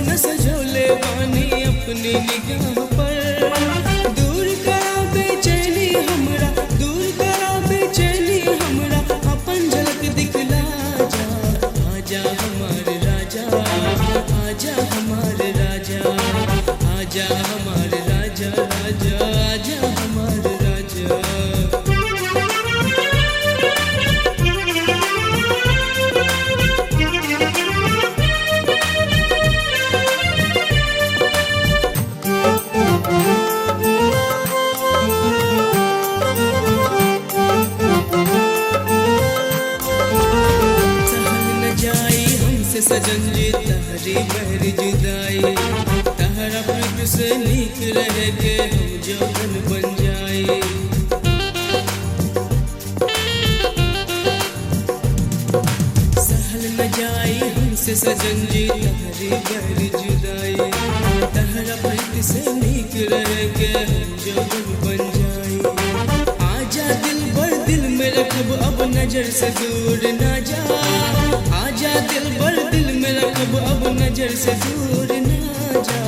सपना सजोले बानी अपनी निगाह पर। दूर करा बेचैनी हमरा, दूर करा बेचैनी हमरा, अपन झलक दिखला जा। आजा हमार राजा, आजा हमार राजा, आजा हमार राजा, राजा आजा हमार राजा। सजन जी तहरी बहर जुदाई, तहरा प्रीत से नीक रह के हम जौन बन जाए। सहल न जाई हमसे सजन जी तहरी बहर जुदाई, तहरा प्रीत से नीक रह के हम जौन बन जाए। आजा दिल भर दिल में रखब अब नजर से दूर न जा। आजा दिल भर दिल में रखब अब नजर से दूर ना जा।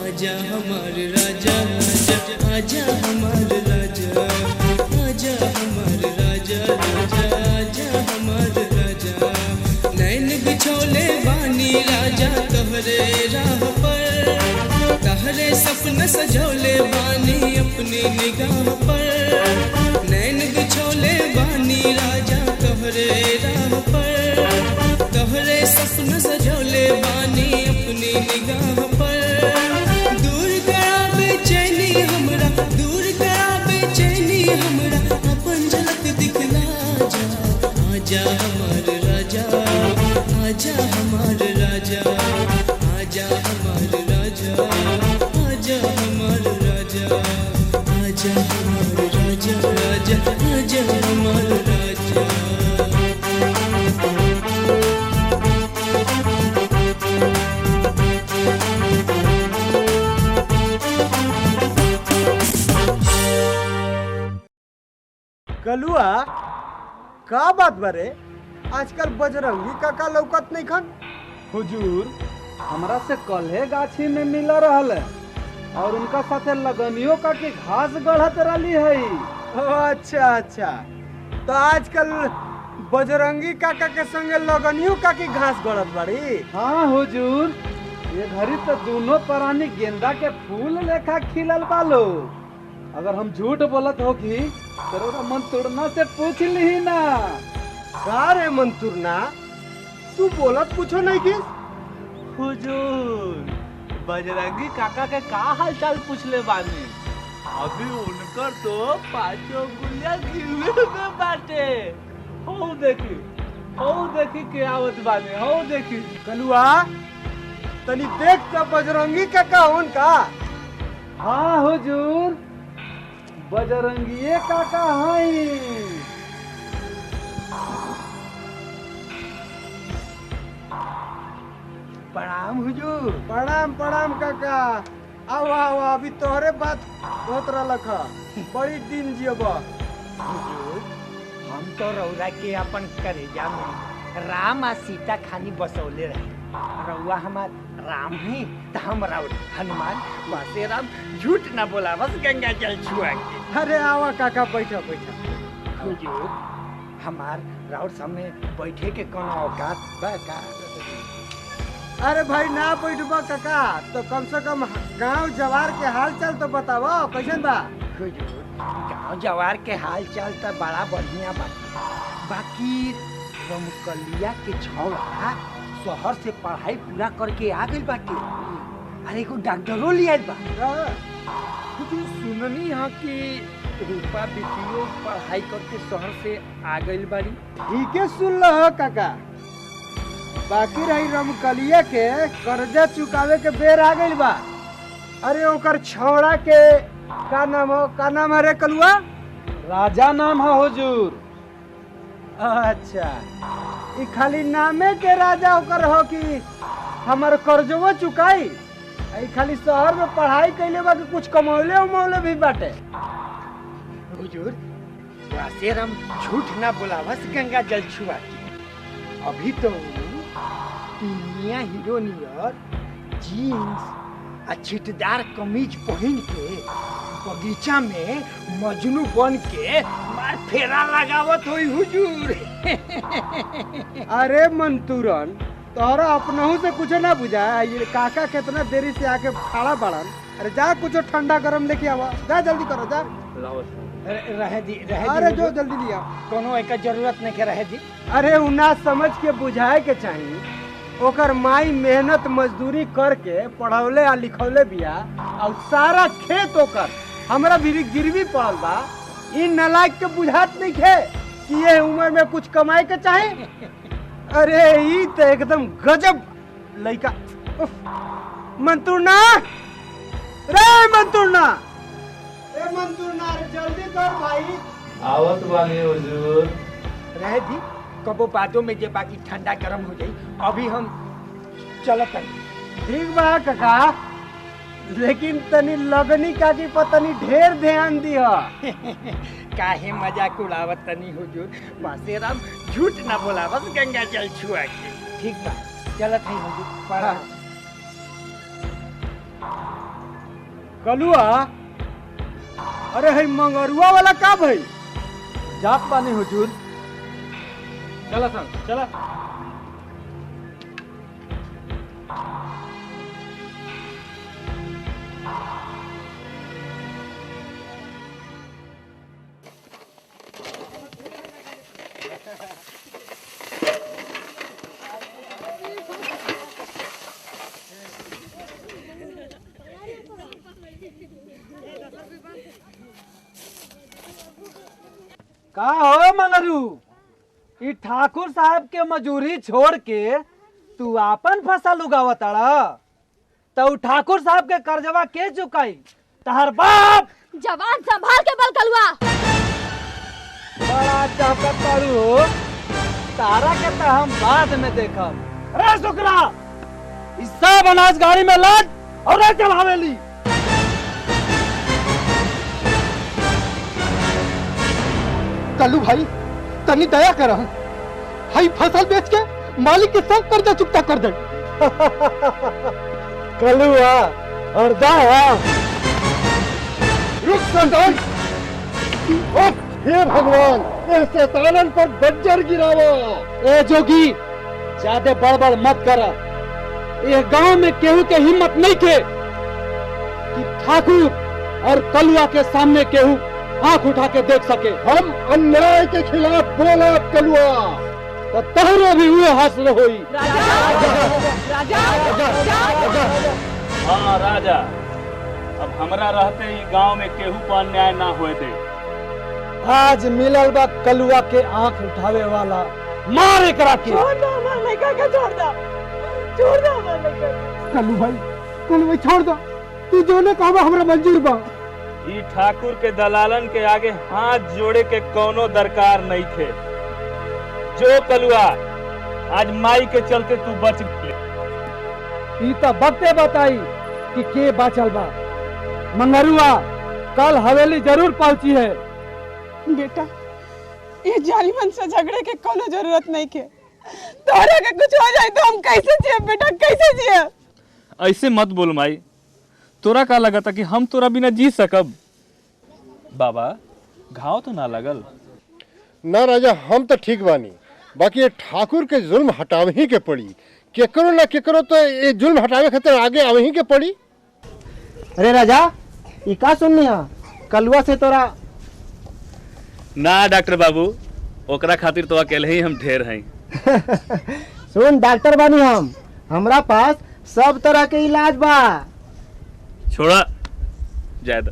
आजा हमार राजा, आजा आजा हमार राजा, आजा हमार राजा, राजा आजा हमार राजा। नैन बिछोले बानी राजा तोहरे राह पर, तहरे सपना सजोले बानी अपनी निगाह पर। नैन बिछोले बानी राजा तोहरे राह पर, तोहरे सपना सजोले बानी अपनी निगाह पर। दूर करा बेचैनी हमरा, दूर करा बेचैनी हमरा, अपन झलक दिखला जा। आजा हमार राजा, आजा हमार राजा, आजा हमार राजा, आजा हमार राजा, आजा हमार राजा, राजा आजा हमार राजा। कलुआ का बात बारे, आजकल बजरंगी काका लौकत नहीं खन। हुजूर हमरा से कल्हे गाछी में मिल रहल है और उनका साथे लगनियों का के घास गढ़त रही है। अच्छा अच्छा, तो आजकल बजरंगी काका के संगे लगनियों का की घास गढ़त बाड़ी। हाँ हुजूर, ये घड़ी तो दोनों प्राणी गेंदा के फूल लेखा खिलल बालो। अगर हम झूठ बोलत होगी तो मंतुरना से पूछ ली ना। का रे मंतुरना, तू बोलत पूछो नहीं कि? हुजूर बजरंगी काका के का हाल चाल पूछले बानी। अभी उनकर तो पांचों गुलिया गिरवे में बाटे। हो देखी के आवत बानी, हो देखी। कलुआ तनी देख तो बजरंगी काका उनका। हाँ हुजूर, बजरंगी काका हैं। प्रणाम हुजूर। प्रणाम प्रणाम काका। आओ आओ, अभी तोहरे बात होत रहलक ह। बड़ी दिन जियब। हुजूर हम तो रउरा के अपन करेजा में राम आ सीता खानी बसौले रहे। रउआ हमार राम ही तो हम राउर हनुमान, वासे राम झूठ ना बोला बस गंगा जल छुआ के। अरे आवा काका, बैठा बैठा। हुजूर हमार राउर सामने बैठे के कोनो औकात बा का? अरे भाई ना बैठबा काका तो कम से कम गांव जवार के हाल चाल तो बताओ कैसन बा। हुजूर गांव जवार के हाल चाल तो बड़ा बढ़िया बा, बाकी रमकलिया के छौड़ा शहर से पढ़ाई पूरा करके आ गइल बाटे। अरे को डॉक्टरों ले आइल बा। हुजूर सुननी है कि रूपा बिटियो पढ़ाई करके शहर से आ गइल बाड़ी। ठीक है सुन लो काका, बाकी रही रमकलिया के कर्जा चुकावे के बेर आ गइल बा। अरे ओकर छौड़ा के का नाम हो, का नाम है रे कलुआ? राजा नाम है हुजूर। अच्छा, ई खाली नामे के राजा ओकर हो कि हमार कर्जवा चुकाई? ई खाली शहर में पढ़ाई कैले बा कि कुछ कमौले उमौले भी बाटे? हुजूर वासे राम झूठ ना बोला बस गंगा जल छुआ के। अभी तो दुनिया हीरो नियर जीन्स आ छिटदार कमीज पहन के बगीचा में मजनू बन के मार फेरा लगावत होई हुजूर। अरे मंतूरन, तोहरा अपनहू से कुछ ना बुझा। ये काका कितना देरी से आके खड़ा बड़न। अरे जा कुछ ठंडा गरम लेके आवा, जा जल्दी करो जा। रहे दी अरे जो जल्दी लिया। कोनो एक जरूरत नहीं के रहे दी। अरे उना समझ के बुझाए के चाहिए। ओकर माई मेहनत मजदूरी करके पढ़ौले आ लिखौले बिया और सारा खेत ओकर हमरा भी गिरवी पड़ल बा। इ नालायक के बुझात नहीं खे कि ये उम्र में कुछ कमाए के चाहे। अरे ई तो एकदम गजब लड़का। मंतूरना, रे मंतूरना, ए मंतूरना, जल्दी कर भाई। आवत वाली हुजूर। रहे दी कबो बातों में जे बाकी ठंडा गरम हो जाई। अभी हम चलत हई। ठीक बा काका, लेकिन तनी लगनी का की पतनी ढेर ध्यान दिया। काहे मजाक उड़ावत तनी हुजूर। बासेराम झूठ ना बोला, बस गंगा जल छुआ के। ठीक बा, चलत हई हुजूर। पढ़ा कलुआ। अरे है मंगरुआ वाला का भाई? जात बानी हुजूर। चला संग चला। का हो मंगरू, ई ठाकुर साहब के मजूरी छोड़ के तू आपन फसल उगावताड़ा, तो ठाकुर साहब के कर्जवा के चुकाई? तहर बाप। जवान संभाल के बल कलुआ। बड़ा चाहत तारू हो, तारा के तो हम बाद में देखब। अरे शुक्रा, इस सब अनाज गाड़ी में लाद और चल हवेली। कलू भाई तनी दया कर, हाई फसल बेच के मालिक के सब कर्जा चुकता कर दे। कलुआ और दाया। रुक संतान। हे भगवान, ए शैतानन पर बज्जर गिरावो। ए जोगी, ज्यादा बड़बड़ मत कर। ये गांव में केहू के हिम्मत नहीं थे कि ठाकुर और कलुआ के सामने केहू आंख उठा के देख सके। हम अन्याय के खिलाफ बोला कलुआ, तो तहरो भी हुए हासिल होई। हाँ राजा, अब हमरा रहते ही गांव में केहू पर अन्याय ना होए दे। आज मिलल बा कलुआ के आंख उठावे वाला, मार एकरा के। कलू भाई, कलू भाई छोड़ दो, तू जो ने कहा हमरा मंजूर बा। ई ठाकुर के दलालन के आगे हाथ जोड़े के कोनो दरकार नहीं थे। जो कलुआ, आज माई के चलते तू बच गए। ई तो वक्ते बताई कि के बाचल बा। मंगरुआ कल हवेली जरूर पहुंची है। बेटा, ये जालिमन से झगड़े के कोनो जरूरत नहीं के। तोहरा के कुछ हो जाए तो हम कैसे जिए बेटा, कैसे जिए? ऐसे मत बोल माई, तोरा का लगा था कि हम तोरा बिना जी सकब? बाबा, घाव तो ना लगल? ना राजा, हम तो ठीक बानी, बाकी ये ठाकुर के जुल्म हटावे ही के पड़ी। केकरो ना केकरो तो ये जुल्म हटावे खातिर आगे आवे ही के पड़ी। अरे राजा, ई का सुननी है? कलुआ से तोरा ना डॉक्टर बाबू, ओकरा खातिर तो अकेले ही हम ढेर हैं। सुन डॉक्टर बानी हम, हमरा पास सब तरह के इलाज बा। छोड़ा ज्यादा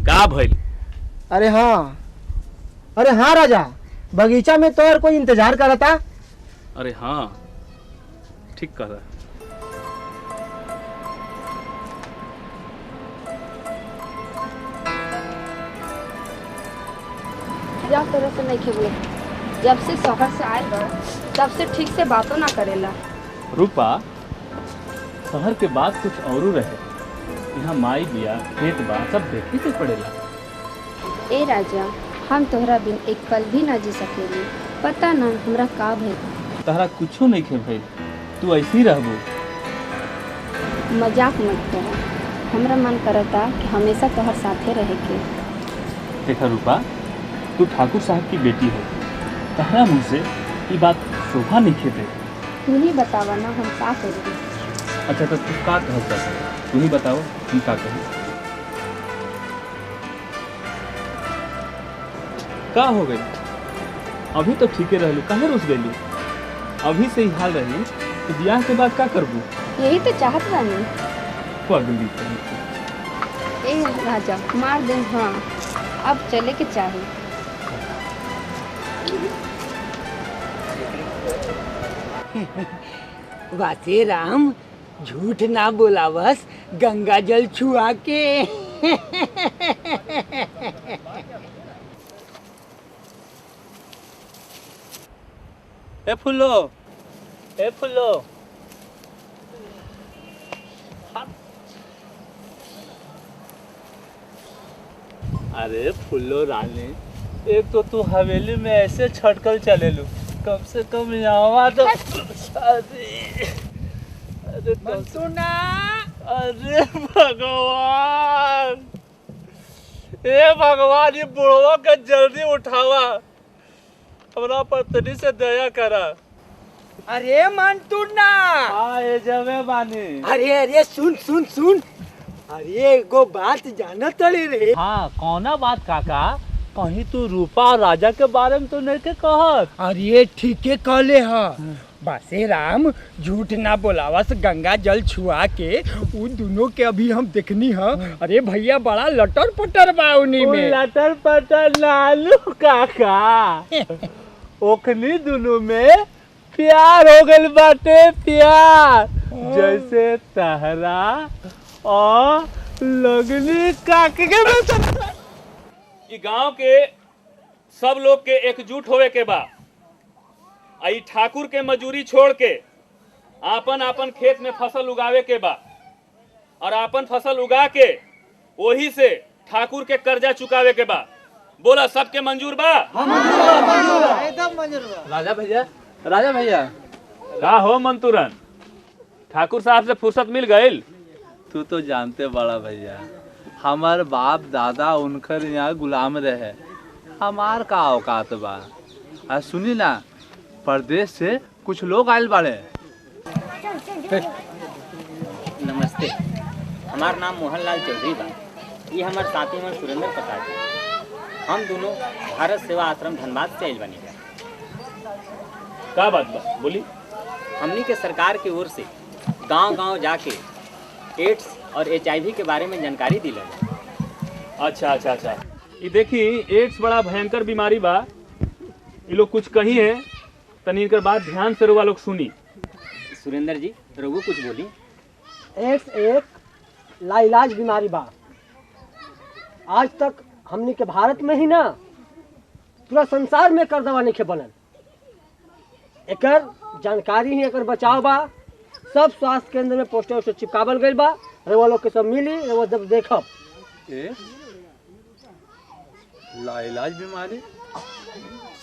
का भइल? अरे हाँ राजा, बगीचा में तोर कोई इंतजार करता। अरे हाँ, ठीक कह रहा। जब तरह से नहीं खेबले, जब से शहर से आए बा तब से ठीक से बातों ना करेला। रूपा, शहर के बाद कुछ औरू रहे। यहाँ माई बिया, खेत बा, सब देखे के पड़ेला। ए राजा, हम तोहरा बिन एक पल भी ना जी सकेली। पता ना हमरा का भइल। तहरा कुछो नहीं खे भइल, तू ऐसी रहबो। मजाक मत करो। हमरा मन करता कि हमेशा तोहर साथे रहे के। देखा रूपा, तू ठाकुर साहब की बेटी है, तहरा मुँह से ये बात शोभा नहीं खेते। तू ही बतावा ना हम का करी। अच्छा तो तू का कहता है, तू ही बताओ हम का कहें। का हो गई? अभी तो ठीके रहलू, काहे रुस गई? अभी से ही हाल रही तो ब्याह के बाद का करबू? यही तो चाहत बानी। पगली ए राजा मार दे। हाँ अब चले के चाहे। वासे राम झूठ ना बोलावस गंगा जल छुआ के। ए फुल्लो, ए फुल्लो, अरे फुल्लो रानी, एक तो तू हवेली में ऐसे छटकल चले लू, कम से कम यहाँ तो अरे सुना अरे भगवान, ए भगवान, ये बुढ़वा का जल्दी उठावा, हमरा पर तनी से दया करा। अरे मंटू ना आए जमे बानी। अरे अरे सुन सुन सुन, अरे एगो बात जाना तड़ी रे। हाँ कौना बात काका? कहीं तू रूपा और राजा के बारे में तो नहीं के कहत? अरे ठीके कहले ह। बासे राम झूठ ना बोलावस गंगा जल छुआ के। उ दोनों के अभी हम देखनी ह। अरे भैया बड़ा लटर पटर बा उन्हीं में। लटर पटर नालू काका, ओखनी दोनों में प्यार हो गइल बाटे, प्यार जैसे तहरा और लगनी काके के ई गांव के सब लोग के एकजुट होवे के बा। आई ठाकुर के मजूरी छोड़ के आपन आपन खेत में फसल उगावे के बा और आपन फसल उगा के वही से ठाकुर के कर्जा चुकावे के बा। बोला सबके मंजूर बा? एकदम मंजूर बा। राजा भैया, राजा भैया, का हो मंतुरन, ठाकुर साहब से फुर्सत मिल गईल? तू तो जानते बड़ा भैया, हमार बाप दादा उनकर यहाँ गुलाम रहे, हमार का औकात बा। आ सुनी ना, परदेश से कुछ लोग आयल बाड़े। नमस्ते, हमार नाम मोहनलाल चौधरी बा। ये हमार साथी मन सुरेंद्र प्रसाद जी। हम दोनों भारत सेवा आश्रम धनबाद से आइल बनी। का बात बा, बोली। हमनी के सरकार की ओर से गांव-गांव जाके एड्स और HIV के बारे में जानकारी दिला। अच्छा अच्छा अच्छा, ये देखी एड्स बड़ा भयंकर बीमारी बा। ये लोग कुछ कही है तनी इनकर बात ध्यान से रुआ लोग सुनी। सुरेंद्र जी रघु कुछ बोली। एड्स एक लाइलाज बीमारी बा। आज तक हमनी के भारत में ही ना पूरा संसार में एकर दवा नहीं बनल। एकर जानकारी ही एकर बचाव बा। सब स्वास्थ्य केंद्र में पोस्टर से चिपकावल गइल बा। रउआ लोग के सब मिली, रउआ जब देखब। लाइलाज बीमारी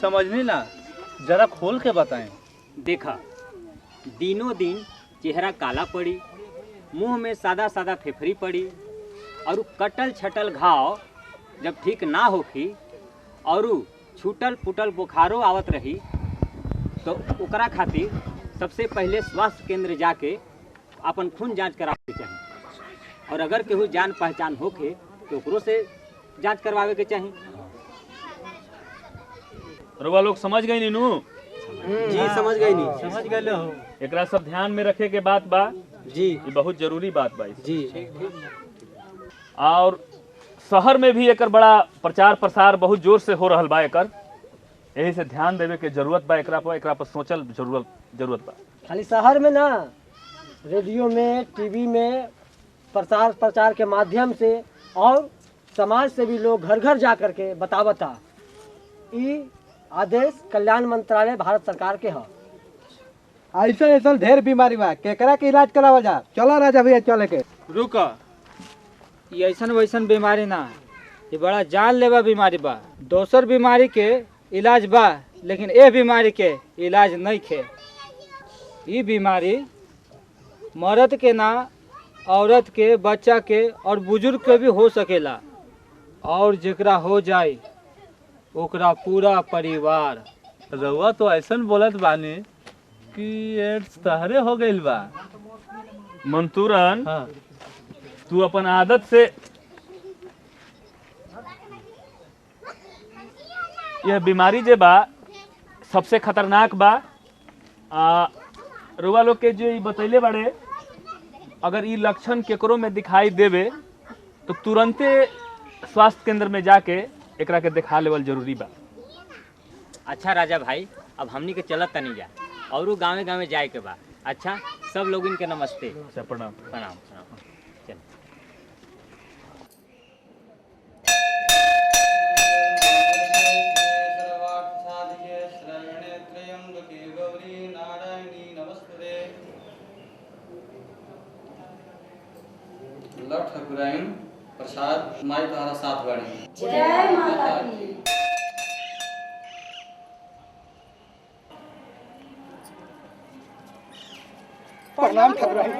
समझनी ना, जरा खोल के बताएं। देखा, दिनों दिन चेहरा काला पड़ी, मुंह में सादा सादा फेफड़ी पड़ी और कटल छटल घाव जब ठीक ना होखी और छूटल पुटल बुखारो आवत रही तो ओकरा खातिर सबसे पहले स्वास्थ्य केंद्र जाके अपन खून जांच करावे के चाहिए और अगर केहू जान पहचान होखे तो ओकरो से जांच करवावे के चाहिए। रुआ लोग समझ गई नीनू? जी समझ गई नी। समझ गए हो? एकरा सब ध्यान में रखे के बात बा जी, ये बहुत जरूरी बात बा जी। और शहर में भी एकर बड़ा प्रचार प्रसार बहुत जोर से हो रहल बा। एकर यही से ध्यान देवे के जरूरत बा। एकरा पर सोचल जरूरत बा। खाली शहर में ना, रेडियो में, टीवी में प्रचार के माध्यम से और समाज से भी लोग घर घर जा करके बतावता। ई आदेश कल्याण मंत्रालय भारत सरकार के है। ऐसा ऐसा ढेर बीमारी बा, केकरा के इलाज करावल जा। चलो राजा भैया चले के। रुका, ये ऐसन वैसन बीमारी ना, ये बड़ा जानलेवा बीमारी बा। दोसर बीमारी के इलाज बा लेकिन ए बीमारी के इलाज नहीं खे। ये बीमारी मर्द के ना औरत के, बच्चा के और बुजुर्ग के भी हो सकेला, और जेकरा हो जाए ओकरा पूरा परिवार। रउआ तो ऐसा बोलत बानी कि एड्स तहरे हो गइल बा। मंतूरन, तू अपन आदत से यह बीमारी जे बा सबसे खतरनाक बा। रुआ लोग के जो बतैले बाड़े, अगर ये लक्षण केकरो में दिखाई देवे तो तुरंते स्वास्थ्य केंद्र में जाके एकरा के दिखा लेवल जरूरी बा। अच्छा राजा भाई, अब हमनी के चलत तनी जा और गाँवे गाँवे जाए के बा। अच्छा, सब लोग इनके नमस्ते। प्रणाम प्रणाम प्रणाम। चल। लठ ठाकुराइन प्रसाद माई तुम्हारा साथ बाड़ी। जय माता दी। प्रणाम ठाकुराइन।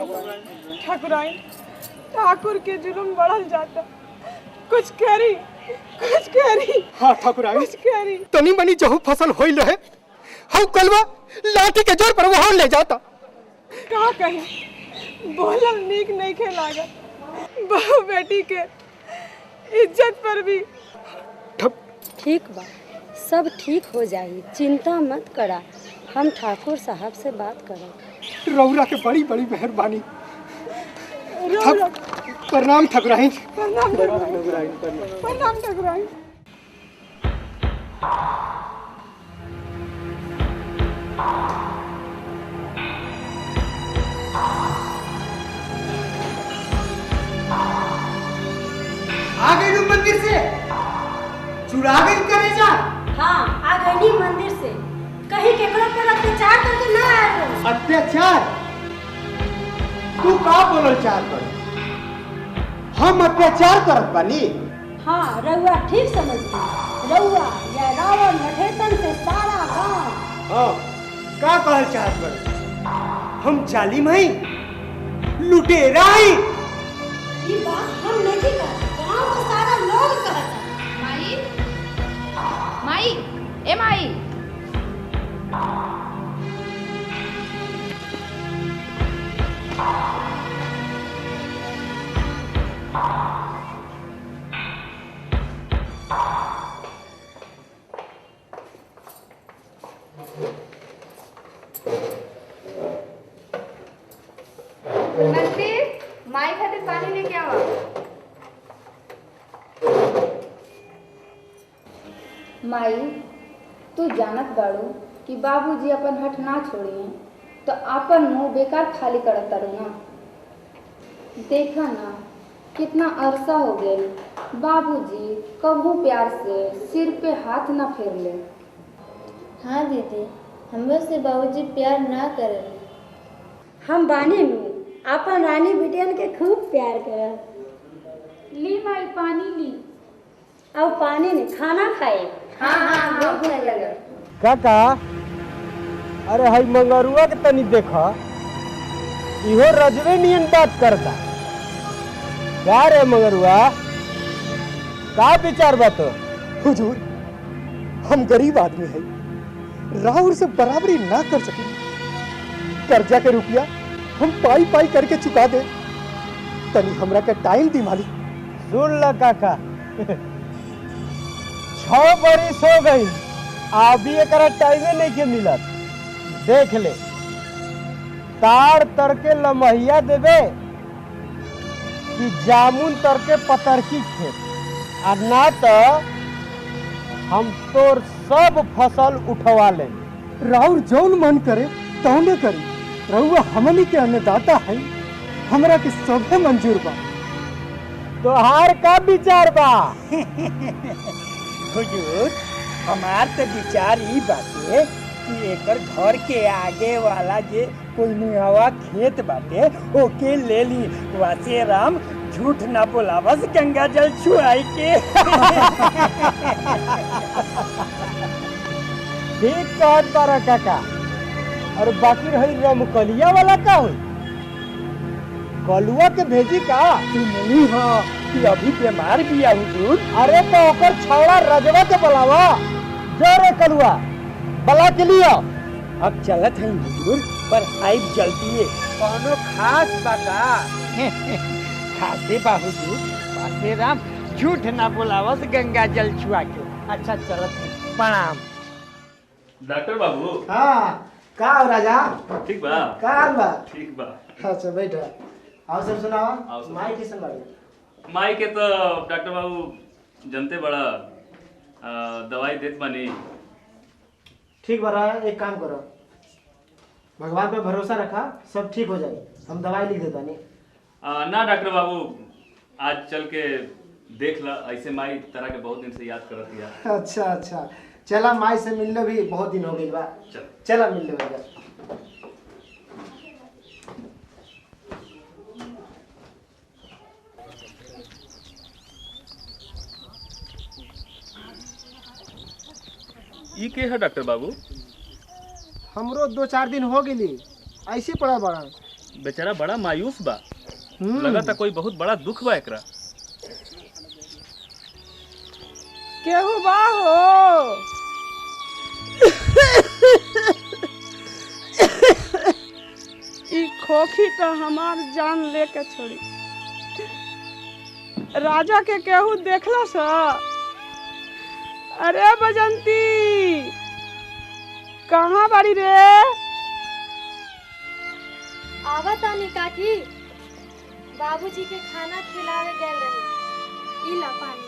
ठाकुराइन, ठाकुर के जुल्म बढ़ल जाता। कुछ करी, कुछ करी। हाँ ठाकुराइन, कुछ करी। तनी मनी जहू फसल होइल रहे, हम कलवा लाठी के जोर पर वहां ले जाता। का कही, बोलल नीक नहीं खे लागत। बहू बेटी के इज्जत पर भी। ठीक बा, सब ठीक हो जाई, चिंता मत करा। हम ठाकुर साहब से बात करब। रौरा के बड़ी बड़ी मेहरबानी। प्रणाम ठाकुराइन। प्रणाम ठाकुराइन। प्रणाम ठाकुराइन। आ गई मंदिर से, चुरा गई करे जा। हाँ, आ गई मंदिर से। कहीं केकरो पर अत्याचार करके ना आए। अत्याचार? तू का बोलल चाहत बड़? हम अत्याचार करत बानी? हाँ, रउआ ठीक समझती। रउआ या रावण मठेतन से सारा गांव। हाँ, का कहल चाहत बड़? हम जालिम हई, लुटेरा हई। ये बात हम नहीं कहते, गांव का सारा लोग कहता। माई, माई, ए माई। बंसी, माई खातिर पानी लेके आवा। माई, तू जानत बाड़ू कि बाबूजी अपन हट ना छोड़िए तो अपन मुंह बेकार खाली करत तारू ना। देखा ना कितना अरसा हो गए, बाबूजी कबू प्यार से सिर पे हाथ ना फेर ले। हाँ दीदी, हमरो से बाबूजी प्यार ना करे। हम बानी नू अपन रानी बिटियन के खूब प्यार कर। ली माई, पानी ली। अब पानी नहीं, खाना खाए। हाँ हाँ, भूख लगल। काका, अरे हई मंगरुआ के तनी देखा, इहो रजवे नियन बात करता। क्या रे मंगरुआ, का विचार बात? हुजूर, हम गरीब आदमी है, राहुल से बराबरी ना कर सके। कर्जा के रुपया हम पाई पाई करके चुका दे। तनी हमरा के टाइम दी मालिक। सुन ला काका, 6 बरिस हो गई, अभी एकरा टाइमे नहीं के मिलत। देख ले, ताड़ तर के लमहिया देवे कि जामुन तर के पतरकी खेत, और ना तो हम तोर सब फसल उठवा ले। राउर जौन मन करे तौने करी। रउआ हमनी के अन्नदाता है, हमरा के सबे मंजूर बा। तोहार का विचार बा? हुजूर, हमार तो विचार ई बाटे कि एकर घर के आगे वाला जे कोई निहवा खेत बाटे ओके ले ली। वासे राम झूठ ना बोलावस, गंगा जल छुआई के। ठीक कहत बारा काका। और बाकी रही रमकलिया वाला का हुई? कलुआ के भेजी का? तू नहीं हो कि अभी बीमार बिया हुजूर। अरे तो ओकर छौड़ा रजवा के बुलावा। जो रे कलुआ बला के लिया। अब चलत है हुजूर, पर आई जल्दी। कोनो खास बाका? खासे बा हुजूर, बासे राम झूठ ना बोलावस गंगा जल छुआ के। अच्छा चलत है, प्रणाम। डॉक्टर बाबू। हाँ का हो राजा? ठीक बा? का हाल बा? ठीक बा। अच्छा बैठा। आओ सब सुनाओ। माई कैसन बाड़ी? माई के तो डॉक्टर बाबू जनते बड़ा दवाई देत बानी। ठीक बा रहा है, एक काम करो, भगवान पे भरोसा रखा, सब ठीक हो जाए। हम दवाई लिख देता नहीं। ना डॉक्टर बाबू, आज चल के देख ला, ऐसे माई तरह के बहुत दिन से याद करत हिया। अच्छा अच्छा, चला माई से मिलने भी बहुत दिन हो गई बा। चला मिल ले भैया। ई के है डॉक्टर बाबू? हमरो 2-4 दिन हो गेली, ऐसे पड़ा बड़ा। बेचारा बड़ा मायूस बा, लगा था कोई बहुत बड़ा दुख बा एकरा। केहू बा हो? ई खोखी तो हमार जान लेके छोड़ी। राजा के केहू देखला सा? अरे बजंती कहाँ बाड़ी रे? आवा तानी काकी, बाबूजी के खाना खिलावे गए रहे। ई ला पानी।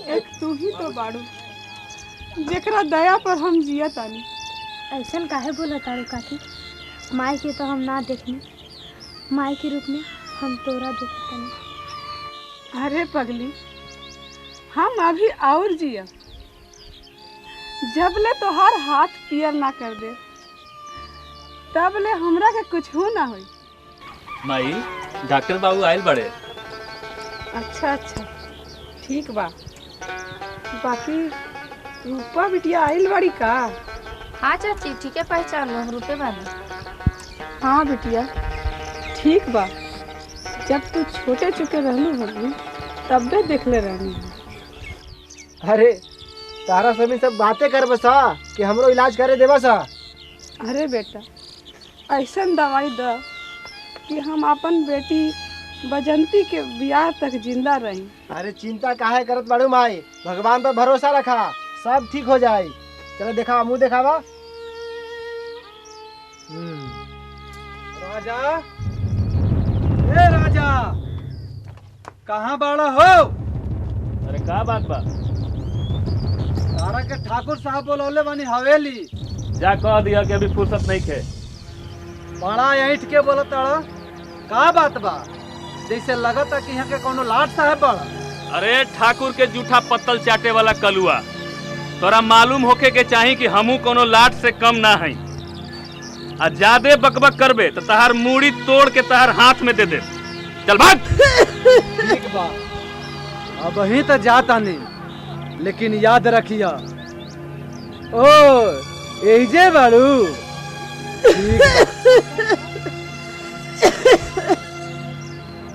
एक तू ही तो बाड़ू जेकरा दया पर हम जिया तानी। ऐसन काहे बोला तारू काकी? माई के तो हम ना देखनी, माई के रूप में हम तोरा देखतनी। अरे पगली, हम अभी और जिया, जबले तोहार हाथ पियर ना कर दे तबले हमरा के कुछ हो ना होई। माई डॉक्टर बाबू आयल बड़े। अच्छा अच्छा ठीक बा। बाकी रूपा बिटिया आइल बाड़ी का? हाँ चाची, ठीक है, पहचान लो, रुपए वाले। हाँ बिटिया ठीक बा। जब तू छोटे चुके रहलू होगी तब भी देखले रहनी। अरे तारा सभी सब बातें कर बसा कि हमरो इलाज करे देवा सा। अरे बेटा, ऐसा दवाई द कि हम अपन बेटी बजंती के ब्याह तक जिंदा रही। अरे चिंता काहे करत बाड़ू माई, भगवान पर भरोसा रखा, सब ठीक हो जाए। चलो दिखावा, मुंह दिखावा। राजा, ए राजा, कहाँ बाड़ा हो? अरे का बात बा? तारा के ठाकुर साहब बोलौले बानी हवेली। जा कह दिया कि अभी फुर्सत नहीं खे। बड़ा ऐठ के बोलत ताड़ा, का बात बा? जैसे लगता कि यहाँ के कोनो लाट साहब बड़ा। अरे ठाकुर के जूठा पत्तल चाटे वाला कलुआ, तोरा मालूम होके के चाही कि हमू कोनो लाट से कम ना हई। आ ज्यादा बकबक करबे तो तहार मूड़ी तोड़ के तहार हाथ में दे दे। चल भाग। ठीक बा, अब ही तो जाता नहीं, लेकिन याद रखिया। ओ एजे बाड़ू।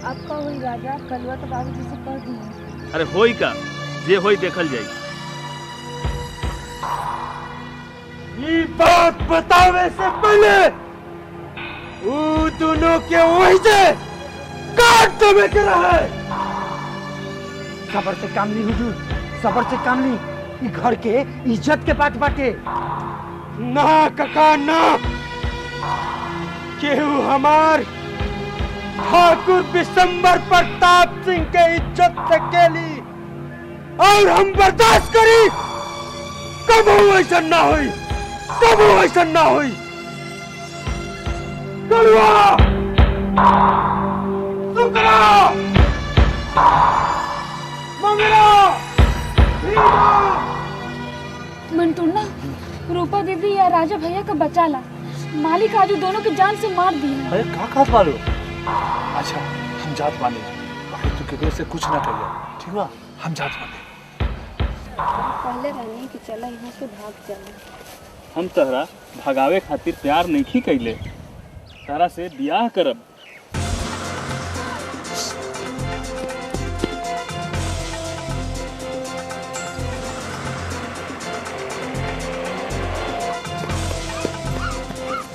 अब का हुई राजा? कलुआ तो बाबूजी से कह दी। अरे होई का, जे होई देखल जाई। ये बात बतावे से पहले वो दोनों के वही से काट दबे के रहे। सबर से काम ली हुजूर, सबर से काम ली। ये घर के इज्जत के बात बाटे ना काका ना। केहू हमार ठाकुर विशंबर प्रताप सिंह के इज्जत से केली और हम बर्दाश्त करी। कब ऐसा ना हुई, कब ऐसा ना हुई। कलुआ सुकरा मंटूना, रूपा पुष्पा दीदी या राजा भैया का बचा ला। मालिक आजू दोनों की जान से मार दी है। अरे का खात बालो? अच्छा हम जात बानी, बाकी तू केकरो से कुछ ना कहिया, ठीक बा? हम जात बानी। पहले रहने की चला यहाँ से भाग चला। हम तहरा भगावे खातिर प्यार नहीं कैले, तारा से बियाह करब।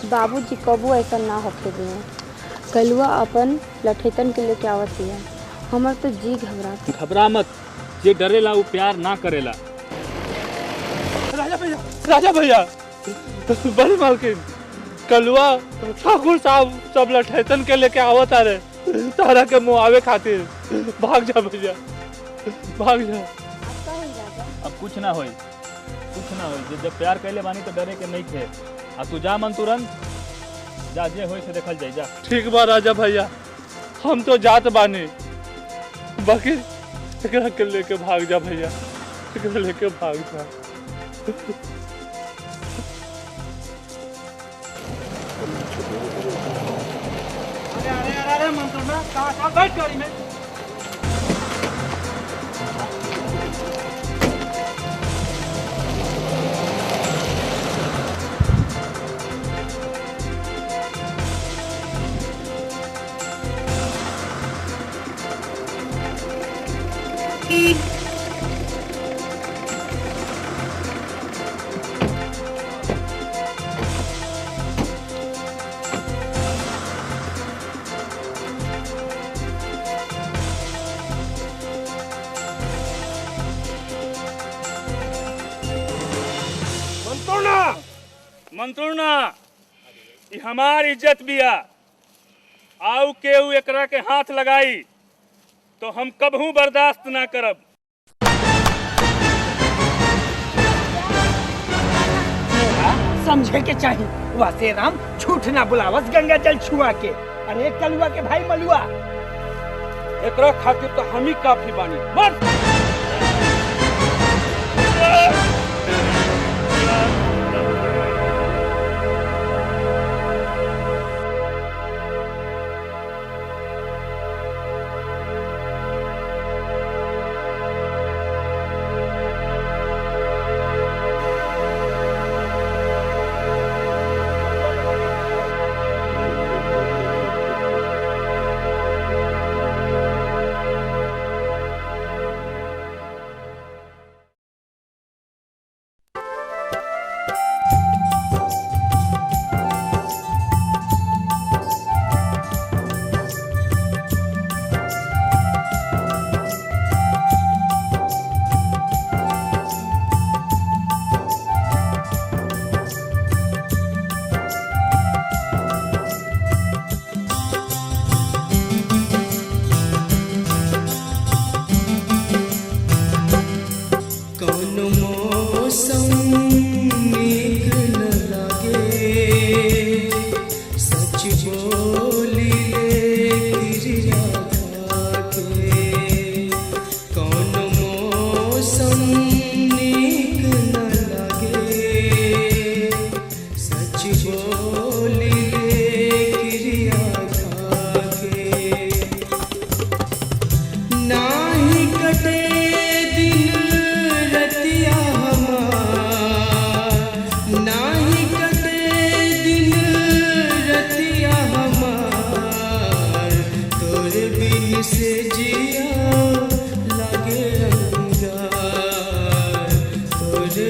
बाबूजी कबो ऐसा ना होके दिए। कलुआ अपन लठेतन के लेके आवत है, हमर तो जी घबरात। घबरा मत, जे डरेला वो प्यार ना करेला। राजा भैया, बड़ी मालकिन, कलुआ ठाकुर साहब सब लठेतन के लेके आवत आ रहे, तारा के मुआवे खातिर। भाग जा भैया, भाग जा। अब कुछ ना होई, कुछ ना होई। जब प्यार कैले बानी तो डरे के नहीं थे। आ तू जा मन तुरंत जा, जे होई से देखल जाई। जा। ठीक बा राजा भैया, हम तो जात बानी, बाकी एकरा के लेके भाग जा भैया, एकरा लेके भाग जा। अरे मंतुरना कहाँ बैठ गाड़ी में। मंत्रुना, ये हमार इज्जत बिया। आउ केहू एकरा के हाथ लगाई तो हम कबहू बर्दाश्त ना करब। समझे के चाहिए, वासे राम झूठ ना बुलावस गंगा जल छुआ के। अरे कलुआ के भाई मलुआ, एकरा खातिर तो हम ही काफी बानी। मत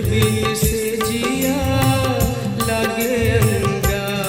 बिन से जिया लगे अंगार।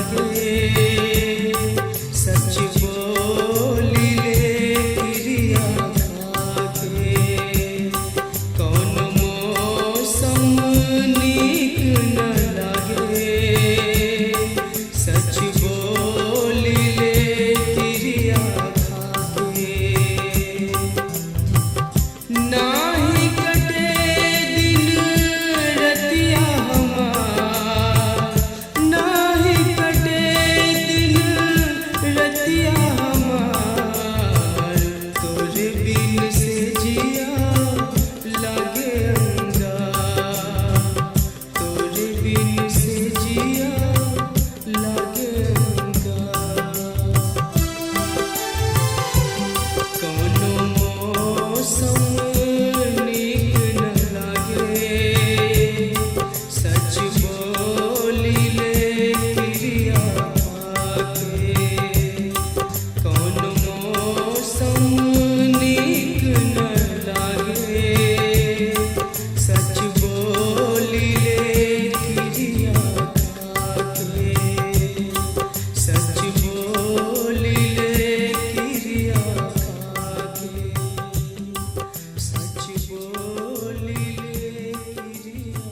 लागे सच बोली ले क्रिया खाके कौन मौसम नीक न लागे सच बोली ले क्रिया खाके नाही कटे दिन रतिया हमार नाही कटे दिन रतिया हमार तोरे बिन से जिया लागे अंगार तोरे बिन से जिया लागे अंगार कौनो मौसम नीक न लागे सच बोली ले क्रिया खाके कौनो मौसम नीक न लागे सच बोली ले क्रिया खाके सच बोली ले क्रिया खाके सच बोली ले क्रिया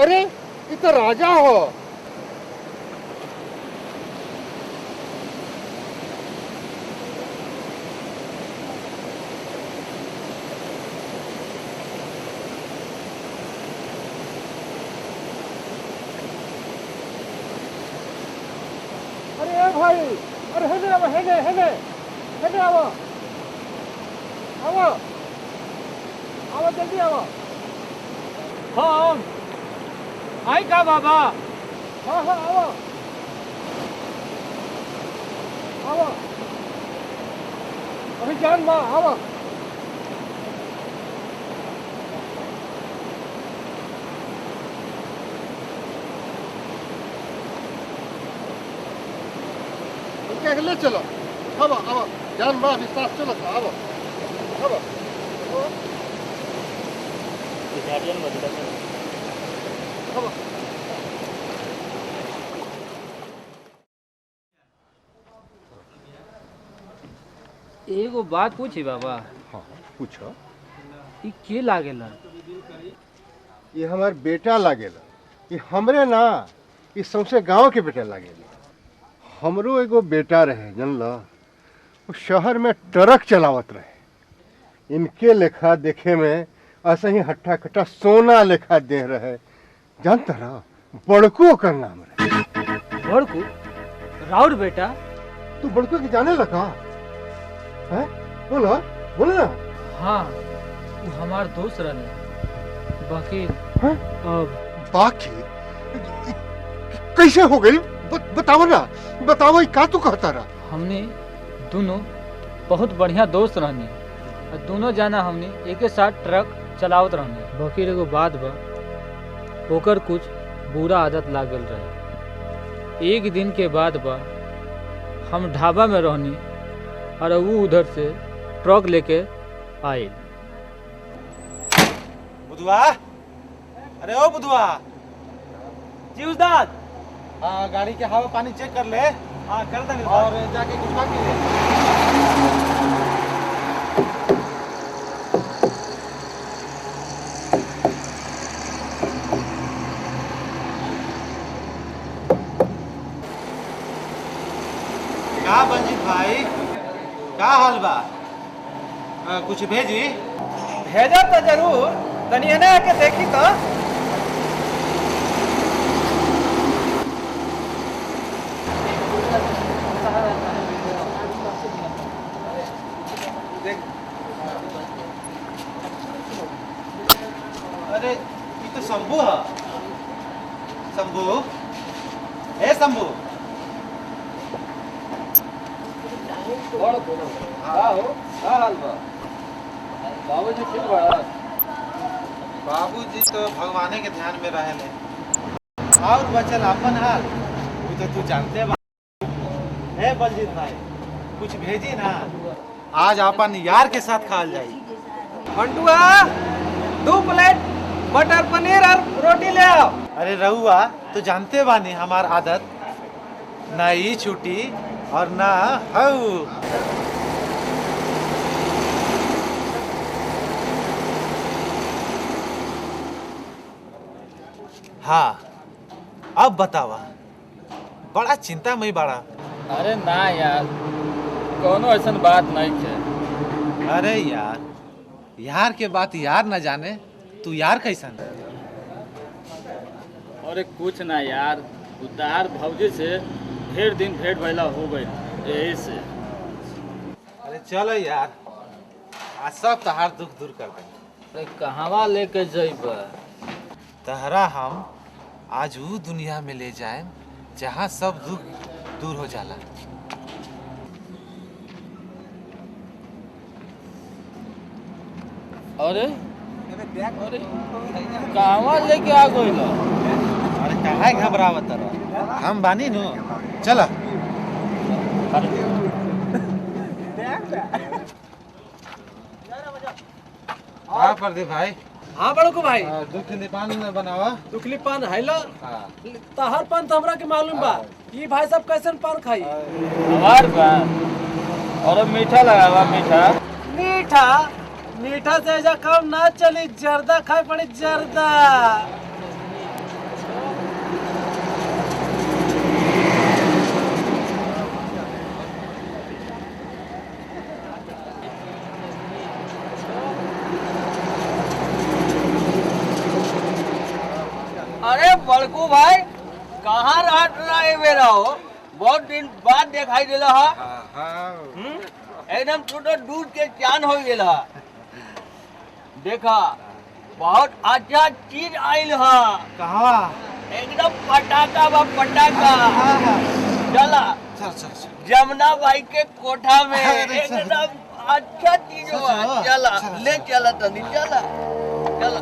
अरे ये तो राजा हो। अरे ए भाई, अरे हेने आओ, हेने हेने हेने आओ, आओ आओ जल्दी आओ। हाँ आई का बाबा। हाँ हाँ आओ आओ, अभी जान माँ आओ। अगले चलो अब जान माँ विश्वास चलो अब एगो बात पूछी बाबा। हाँ पूछो। ई के लागेला? ये हमार बेटा लागेला। ये हमरे ना, ये सौंसे गांव के बेटा लागेला। हमरो एगो बेटा रहे जानला, वो शहर में ट्रक चलावत रहे। इनके लेखा देखे में ऐसा ही हट्टा कट्टा सोना लेखा दे रहे। जानता रहा बड़कू ओकर नाम रहे। बड़कू? राउर बेटा? तू बड़कू के जाने लगा है? बोला बोला ना। हाँ वो हमार दोस्त रहे। बाकी बाकी कैसे हो गई बताओ ना, बताओ का तू कहता रहा। हमने दोनों बहुत बढ़िया दोस्त रहनी और दोनों जाना हमने एक साथ ट्रक चलावत रहनी। बाकी एगो बात बा, ओकर कुछ बुरा आदत लागल रहे। एक दिन के बाद बा हम ढाबा में रहनी और वो उधर से ट्रक लेके आए। बुधवा, अरे ओ बुधवा। जी उस्ताद। हाँ गाड़ी के हवा पानी चेक कर ले। हाँ कर देंगे और जाके कुछ खा के ले। क्या बंजीत भाई, क्या हाल बा? कुछ भेजी? भेजा तो जरूर, तनिया ने आके देखी तो। अरे ये तो शंभू है। शंभू, ए शंभू। बाबूजी ठीक बड़ा? बाबूजी तो भगवाने के ध्यान में रहे। और बचल अपन हाल वो तो तू जानते बा। ए बलजीत भाई, कुछ भेजी ना, आज अपन यार के साथ खाल जाई। मंटुआ 2 प्लेट मटर पनीर और रोटी ले आओ। अरे रहुआ तो जानते बानी हमार आदत ना ई छुट्टी और ना हऊ। हाँ अब बतावा बड़ा चिंता में बड़ा। अरे ना यार कोनो ऐसा बात नहीं है। अरे यार के बात यार न जाने तू यार कैसन। अरे कुछ ना यार उतार भौजी से ढेर दिन भेंट भैला हो गई यही से। अरे चलो यार आज सब तहार दुख दूर कर दे। अरे कहवा लेके जइब? तहरा हम आज वो दुनिया में ले जाए जहाँ सब दुख दूर हो जाला। अरे कहवा लेके आ गई? अरे काहे घबरावत रह, हम बानी नु। चला हाँ प्रदीप भाई। हाँ बड़ो को भाई दुखली पान बनावा। दुखली पान है ला तहर पान तो हमरा के मालूम बा। ये भाई साहब कैसन पान खाई? हमार पान और मीठा लगावा। मीठा मीठा से ऐसा काम ना चली, जर्दा खाए पड़ी जर्दा। अरे बड़कू भाई कहाँ रहा मेरा हो? बहुत दिन बाद दिखाई दिला हा। एकदम टूटा दूध के चान हो गया। देखा बहुत अच्छा चीज आयल हा। कहाँ? एकदम पटाखा बा पटाखा। चला जमुना बाई के कोठा में एकदम अच्छा चीज बा। चला ले चला तनी चला चला।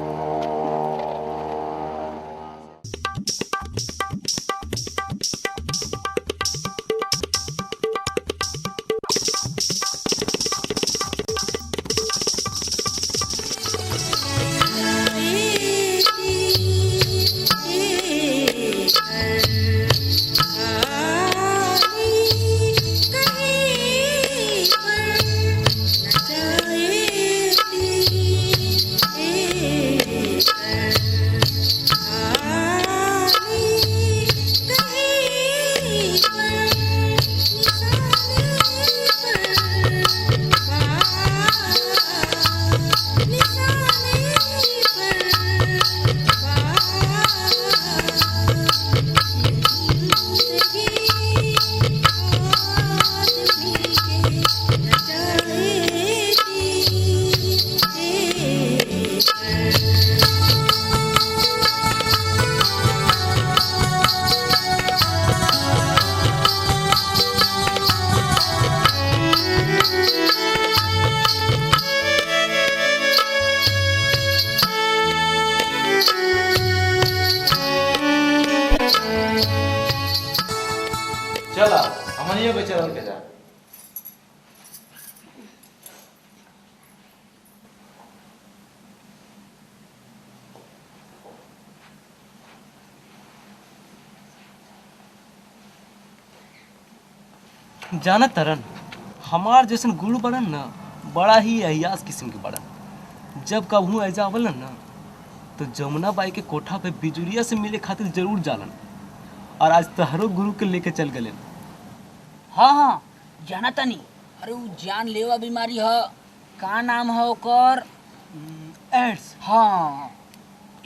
चला हमनियो के चल के जा। जाना तरन हमार जैसन गुरु बड़न ना बड़ा ही अहियास किस्म के बड़न। जब कभू ऐजा आवलन ना तो जमुना बाई के कोठा पे बिजुरिया से मिले खातिर जरूर जालन। और आज तहरो गुरु के लेके चल गए। हाँ हाँ जाना तनी। अरे वो जान लेवा बीमारी है। का नाम है ओकर? एड्स। हाँ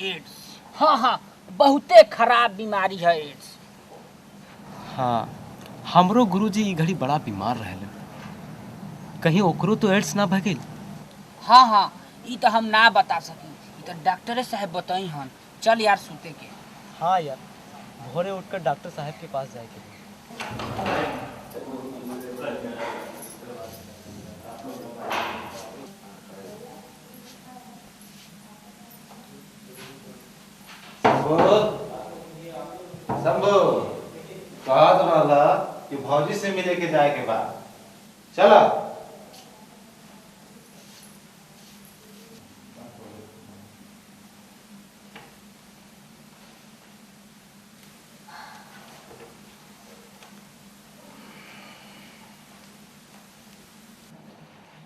एड्स। हाँ हाँ बहुते खराब बीमारी है एड्स। हाँ हमरो गुरुजी ई घड़ी बड़ा बीमार रहले। कहीं ओकरो तो एड्स ना भगेल? हाँ हाँ ये तो हम ना बता सकी। ये तो डॉक्टर साहब बताई हन। चल यार सूते के। हाँ यार भोरे उठकर डॉक्टर साहब के पास जाए के। शंभू कहत रहला कि भौजी से मिले के जाए के बाद चला।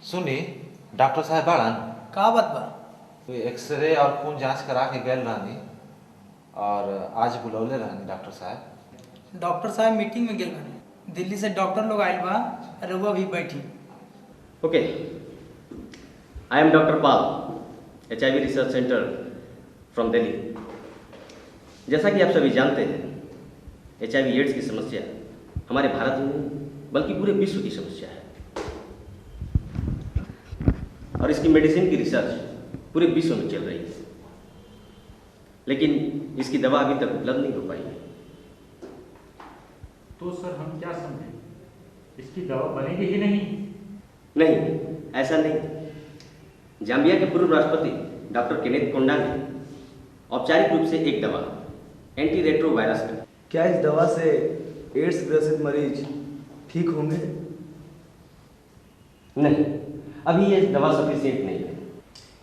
सुनी डॉक्टर साहब बाड़न का बात बा? तो एक्सरे और खून जांच करा के गए रहनी और आज बुलौले रहनी डॉक्टर साहब। डॉक्टर साहब मीटिंग में गेल बानी। दिल्ली से डॉक्टर लोग आइल बा, रउआ भी बैठी। ओके, आई एम डॉक्टर पाल, HIV research centre from Delhi. जैसा कि आप सभी जानते हैं, HIV एड्स की समस्या हमारे भारत में बल्कि पूरे विश्व की समस्या है और इसकी मेडिसिन की रिसर्च पूरे विश्व में चल रही है, लेकिन इसकी दवा अभी तक उपलब्ध नहीं हो पाई है। तो सर हम क्या समझें, इसकी दवा बनेगी ही नहीं? नहीं, ऐसा नहीं। जाम्बिया के पूर्व राष्ट्रपति डॉक्टर केनेथ कोंडा ने औपचारिक रूप से एक दवा एंटी रेट्रोवायरस का। क्या इस दवा से एड्स ग्रसित मरीज ठीक होंगे? नहीं, अभी ये दवा सफिशिएंट नहीं है,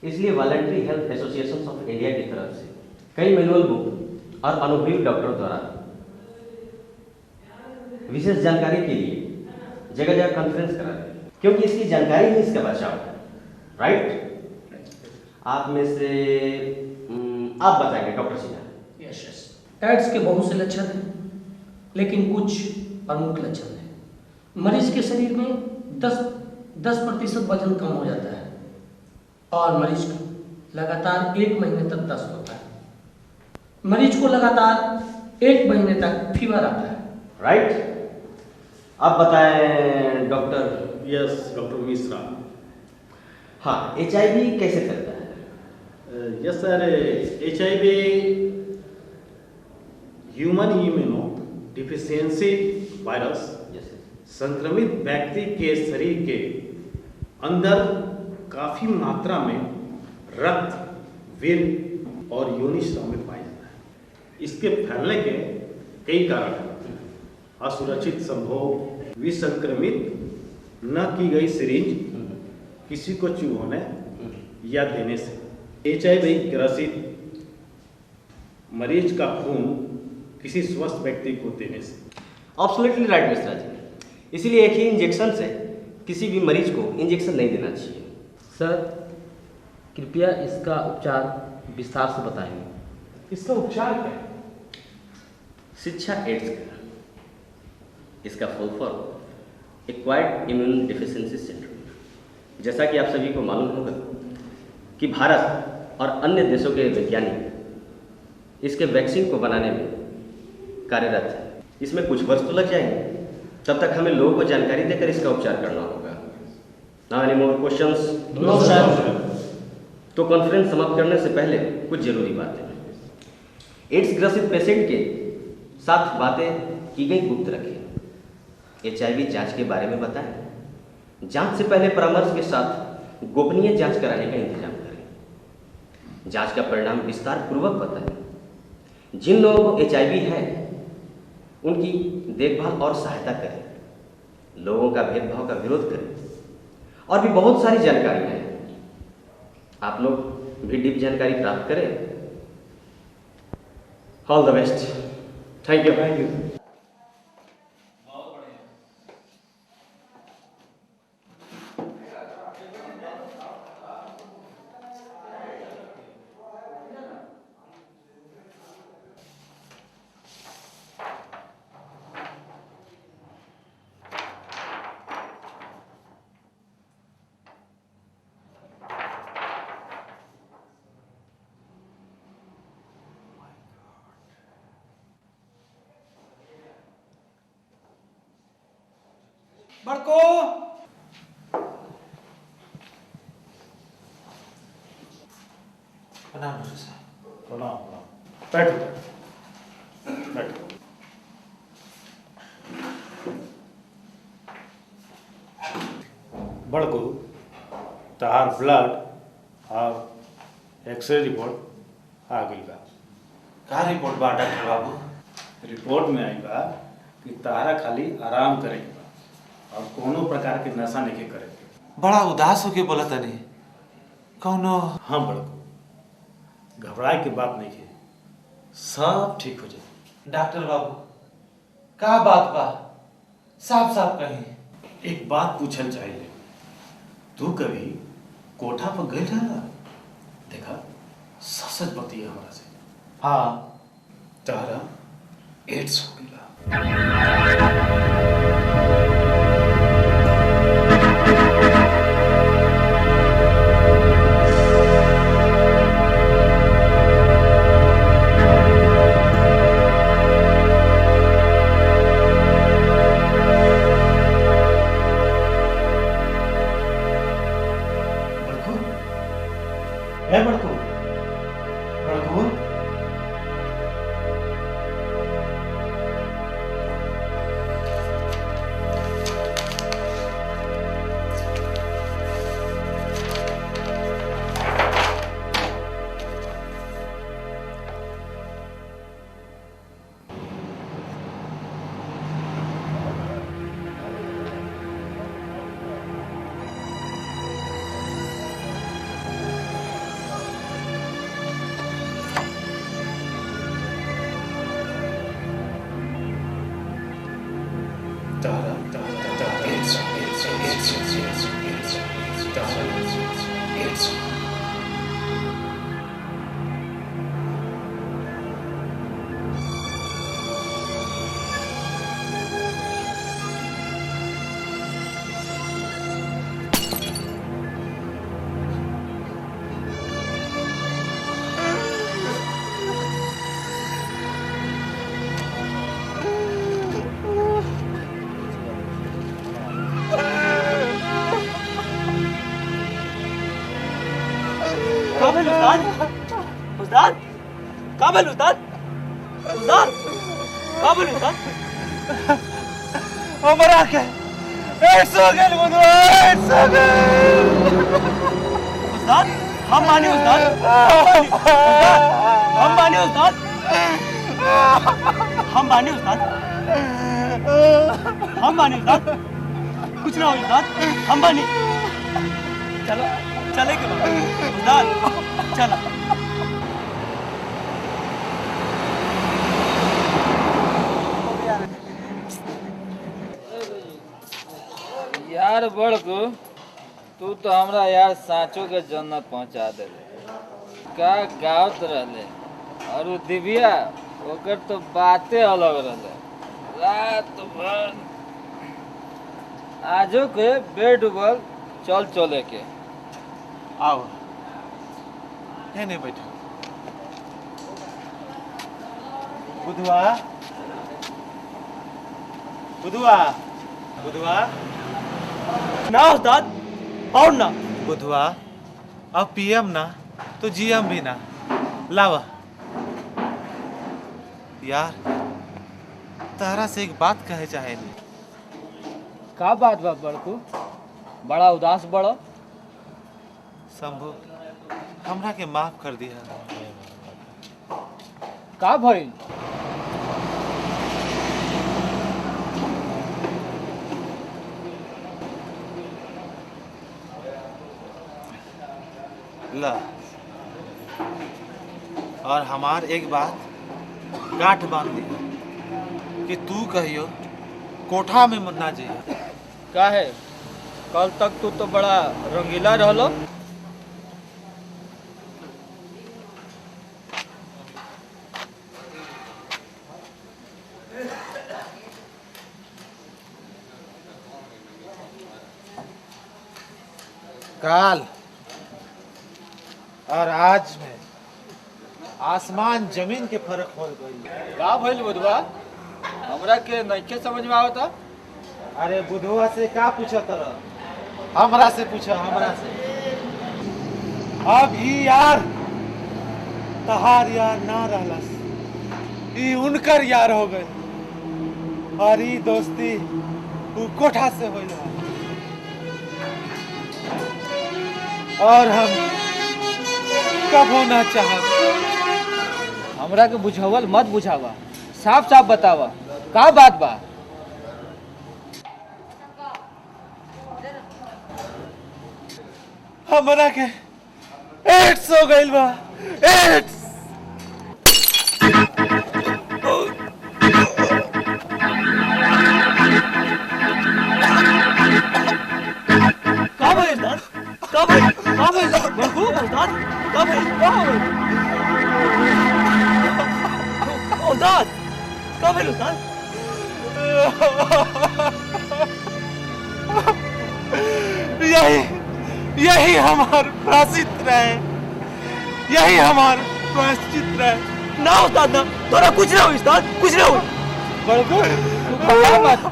इसलिए voluntary health association of India की तरफ से कई मैनुअल बुक और अनुभवी डॉक्टरों द्वारा विशेष जानकारी के लिए जगह जगह कॉन्फ्रेंस करा रहे हैं, क्योंकि इसकी जानकारी ही इसका बचाव है। राइट? आप में से आप बताएंगे doctor Sinha. Yes yes, AIDS के बहुत से लक्षण हैं, लेकिन कुछ प्रमुख लक्षण हैं। मरीज के शरीर में 10% वजन कम हो जाता है और मरीज को लगातार 1 महीने तक दस्त होता है। मरीज को लगातार 1 महीने तक फीवर आता है। राइट? आप बताएं डॉक्टर। Yes doctor Mishra. हाँ, HIV कैसे फैलता है? यस सर, HIV human immuno deficiency virus संक्रमित व्यक्ति के शरीर के अंदर काफी मात्रा में रक्त, वीर्य और योनि स्राव में पाया जाता है। इसके फैलने के कई कारण हैं। असुरक्षित संभोग, विसंक्रमित न की गई सिरिंज किसी को चूहोने या देने से, HIV ग्रसित मरीज का खून किसी स्वस्थ व्यक्ति को देने से। Absolutely right Mishra ji. इसीलिए एक ही इंजेक्शन से किसी भी मरीज को इंजेक्शन नहीं देना चाहिए। सर, कृपया इसका उपचार विस्तार से बताएंगे। इसका उपचार क्या है? शिक्षा एड्स का। इसका full form acquired immune deficiency syndrome. जैसा कि आप सभी को मालूम होगा कि भारत और अन्य देशों के वैज्ञानिक इसके वैक्सीन को बनाने में कार्यरत है। इसमें कुछ वर्ष तो लग जाएंगे, तब तक हमें लोगों को जानकारी देकर इसका उपचार करना होगा। नाउ एनी मोर क्वेश्चंस? नो सर। तो कॉन्फ्रेंस समाप्त करने से पहले कुछ जरूरी बातें। एड्स ग्रसित पेशेंट के साथ बातें की गई गुप्त रखें। HIV जांच के बारे में बताएं। जांच से पहले परामर्श के साथ गोपनीय जांच कराने का इंतजाम करें। जांच का परिणाम विस्तार पूर्वक बताएं। जिन लोगों को HIV है उनकी देखभाल और सहायता करें। लोगों का भेदभाव का विरोध करें। और भी बहुत सारी जानकारियां हैं, आप लोग भी डीप जानकारी प्राप्त करें। All the best. Thank you. Thank you. बड़को प्रणाम डॉक्टर साहब। प्रणाम प्रणाम। बैठो बैठो। बड़को तहार ब्लड और एक्सरे रिपोर्ट आ गई बा। का रिपोर्ट बा डॉक्टर बाबू? रिपोर्ट में आई बा कि तहारा खाली आराम करे के बा और कोनो प्रकार के नशा नहीं करे के। बड़ा उदास होके बोला तनी। कौनो? हाँ बड़को, घबराए की बात नहीं है, सब ठीक हो जाए। डॉक्टर बाबू का बात बा? साफ साफ कहीं। एक बात पूछल चाहिए, तू कभी कोठा पर गए रहला? देखा सच सच बतिया हमरा से। हाँ तारा एड्स हो गया। है बड़कू बड़कू काबिल उस्ताद उस्ताद काबिल उस्ताद उस्ताद काबिल उस्ताद हमरा के एड्स हो गइल बंधुआ एड्स हो गइल उस्ताद हम माने उस्ताद हम माने उस्ताद हम माने उस्ताद हम माने उस्ताद कुछ ना हो उस्ताद हम माने चलो चले के उस्ताद चला यार बड़कू तू तो हमरा यार साँचो के जन्नत पहुंचा दे का गावत रहले और उ दिव्या ओकर तो बातें अलग रहले रात भर आजो के बेड डूबल चल चले के आओ है नहीं बैठो बुधवा बुधवा बुधवा ना उस्ताद और ना बुधवा अब पीएम ना तो जीएम भी ना लावा यार तारा से एक बात कहे चाहे नहीं का बात बा बड़कू बड़ा उदास बड़ो शंभू हमरा के माफ कर दिया का भइल ला और हमार एक बात गांठ बांध दिया कि तू कहियो कोठा में मत ना जाइए का है कल तक तू तो बड़ा रंगीला रहलो काल और आज में आसमान जमीन के फर्क हो गई का भइल बुधवा हमरा के नइखे समझ में आवता अरे बुधवा से का पूछा तरह हमरा से पूछा हमरा से अब ई यार तहार यार ना रहलस ई उनकर यार हो गए और ई दोस्ती उ कोठा से होइल और हम कबो ना चाहब हमरा के बुझावल मत बुझावा साफ साफ बतावा का बात बा हमरा के एड्स हो गइल बा एड्स का भइल उस्ताद भेल उस्ताद? यही हमार प्रायश्चित रहे, यही हमार प्रायश्चित रहे। ना उस्ताद ना, तोरा कुछ ना हो उस्ताद, कुछ ना हो। बड़को मत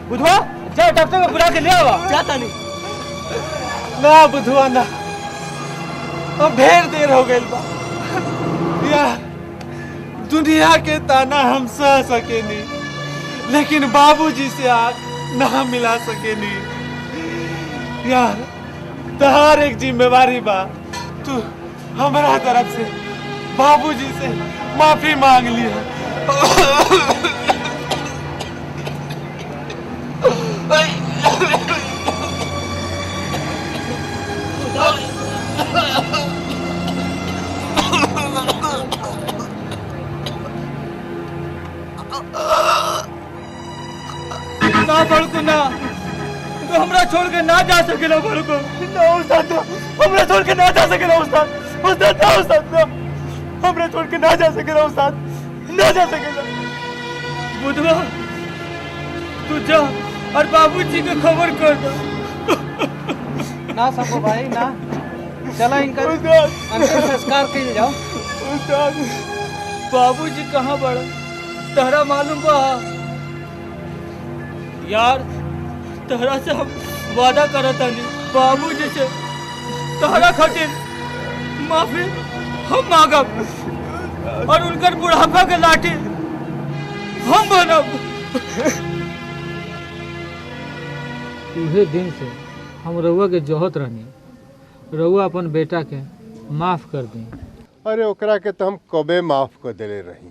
बुधवा जा डॉक्टर को बुला के ले आवा। जाता नहीं ना बुधवा ना, अब ढेर देर हो गई बा यार। दुनिया के ताना हम सह सके नहीं, लेकिन बाबूजी से आग ना मिला सके नहीं यार। तहार एक जिम्मेवारी बा, तू हमारा तरफ से बाबूजी से माफी मांग लिया। ना बड़को ना, तो हमरा छोड़ के ना जा सकेला बड़को। ना उस्ताद ना, हमरा छोड़ के ना जा सकेला उस्ताद। उस्ताद ना, उस्ताद ना, हमरा छोड़ के ना जा सकेला उस्ताद, ना जा सकेला। बुधवा तू जा और बाबूजी को खबर कर दो। ना सबको भाई ना, चला इनका अंतिम संस्कार कर जाओ। उस्ताद बाबूजी कहाँ बड़ा तहरा मालूम बा यार? तहरा से हम वादा करत हनी बाबूजी से तहरा खातिर माफी हम मांगब और उनकर बुढ़ापा के लाठी हम बनब। उहे दिन से हम रउआ के जोहत रहनी, रउआ अपन बेटा के माफ कर दी। अरे ओकरा के तो हम कबे माफ कर देले रही।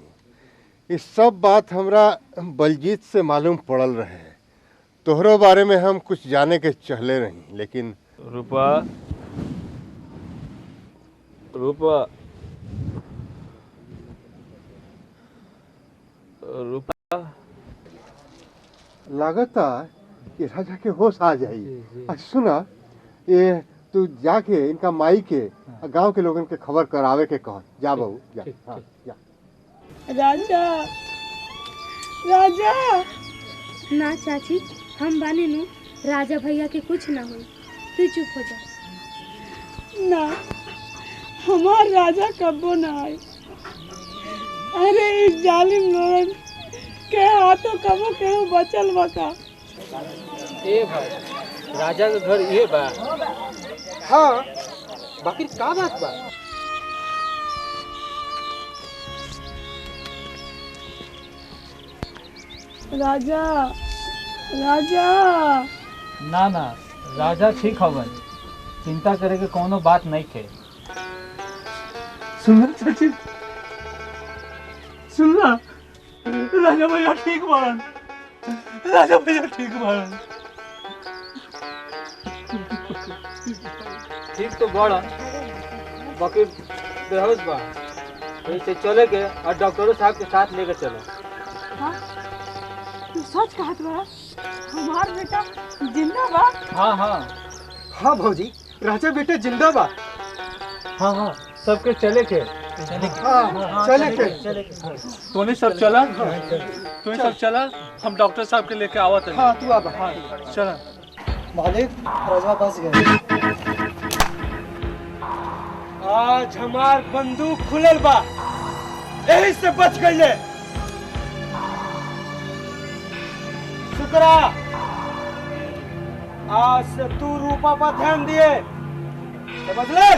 इस सब बात हमरा बलजीत से मालूम पड़ल रहे। तोहरो बारे में हम कुछ जाने के चहले रही, लेकिन रूपा रूपा रूपा लागता कि राजा के होश आ जाई। अच्छा सुना, ये तू जाके इनका माई के गांव के लोगन के खबर करावे के कह। जा बहू जा। हाँ, जा। राजा राजा ना चाची, हम बाने नु, राजा भैया के कुछ ना हो, तू चुप हो जा। ना हमार राजा कबो ना आए। अरे इस जालिम लोगन के हाथों कबो केहू बचल बका। ए भाई, राजा के घर ये बा? हाँ, बाकी का बात बा? राजा राजा ना ना, राजा ठीक हवन, चिंता करे के कोनो बात नहीं थे। सुन चाची, सुनना, राजा भैया ठीक बारन, राजा भैया ठीक बारन। ठीक तो बड़ा, बाकी बेहोश बा, ऐसे चले के और डॉक्टरों साहब के साथ लेके चलो। हाँ? तू सच कहत बा? हमार बेटा जिंदा बा? हाँ हाँ हाँ भौजी, राजा बेटा जिंदा बा। हाँ हाँ, सबके चले के। हाँ, चले के। तूने सब चला? तूने सब चला? हम डॉक्टर साहब के लेके आवत हैं। हाँ, तू आ बा। हाँ, चला। मालिक, राजा बच गए। आज हमार बंदूक खुलल बा, यही से बच गए। शुक्रा, आज से तू रूपा पर ध्यान दिए, समझ ले?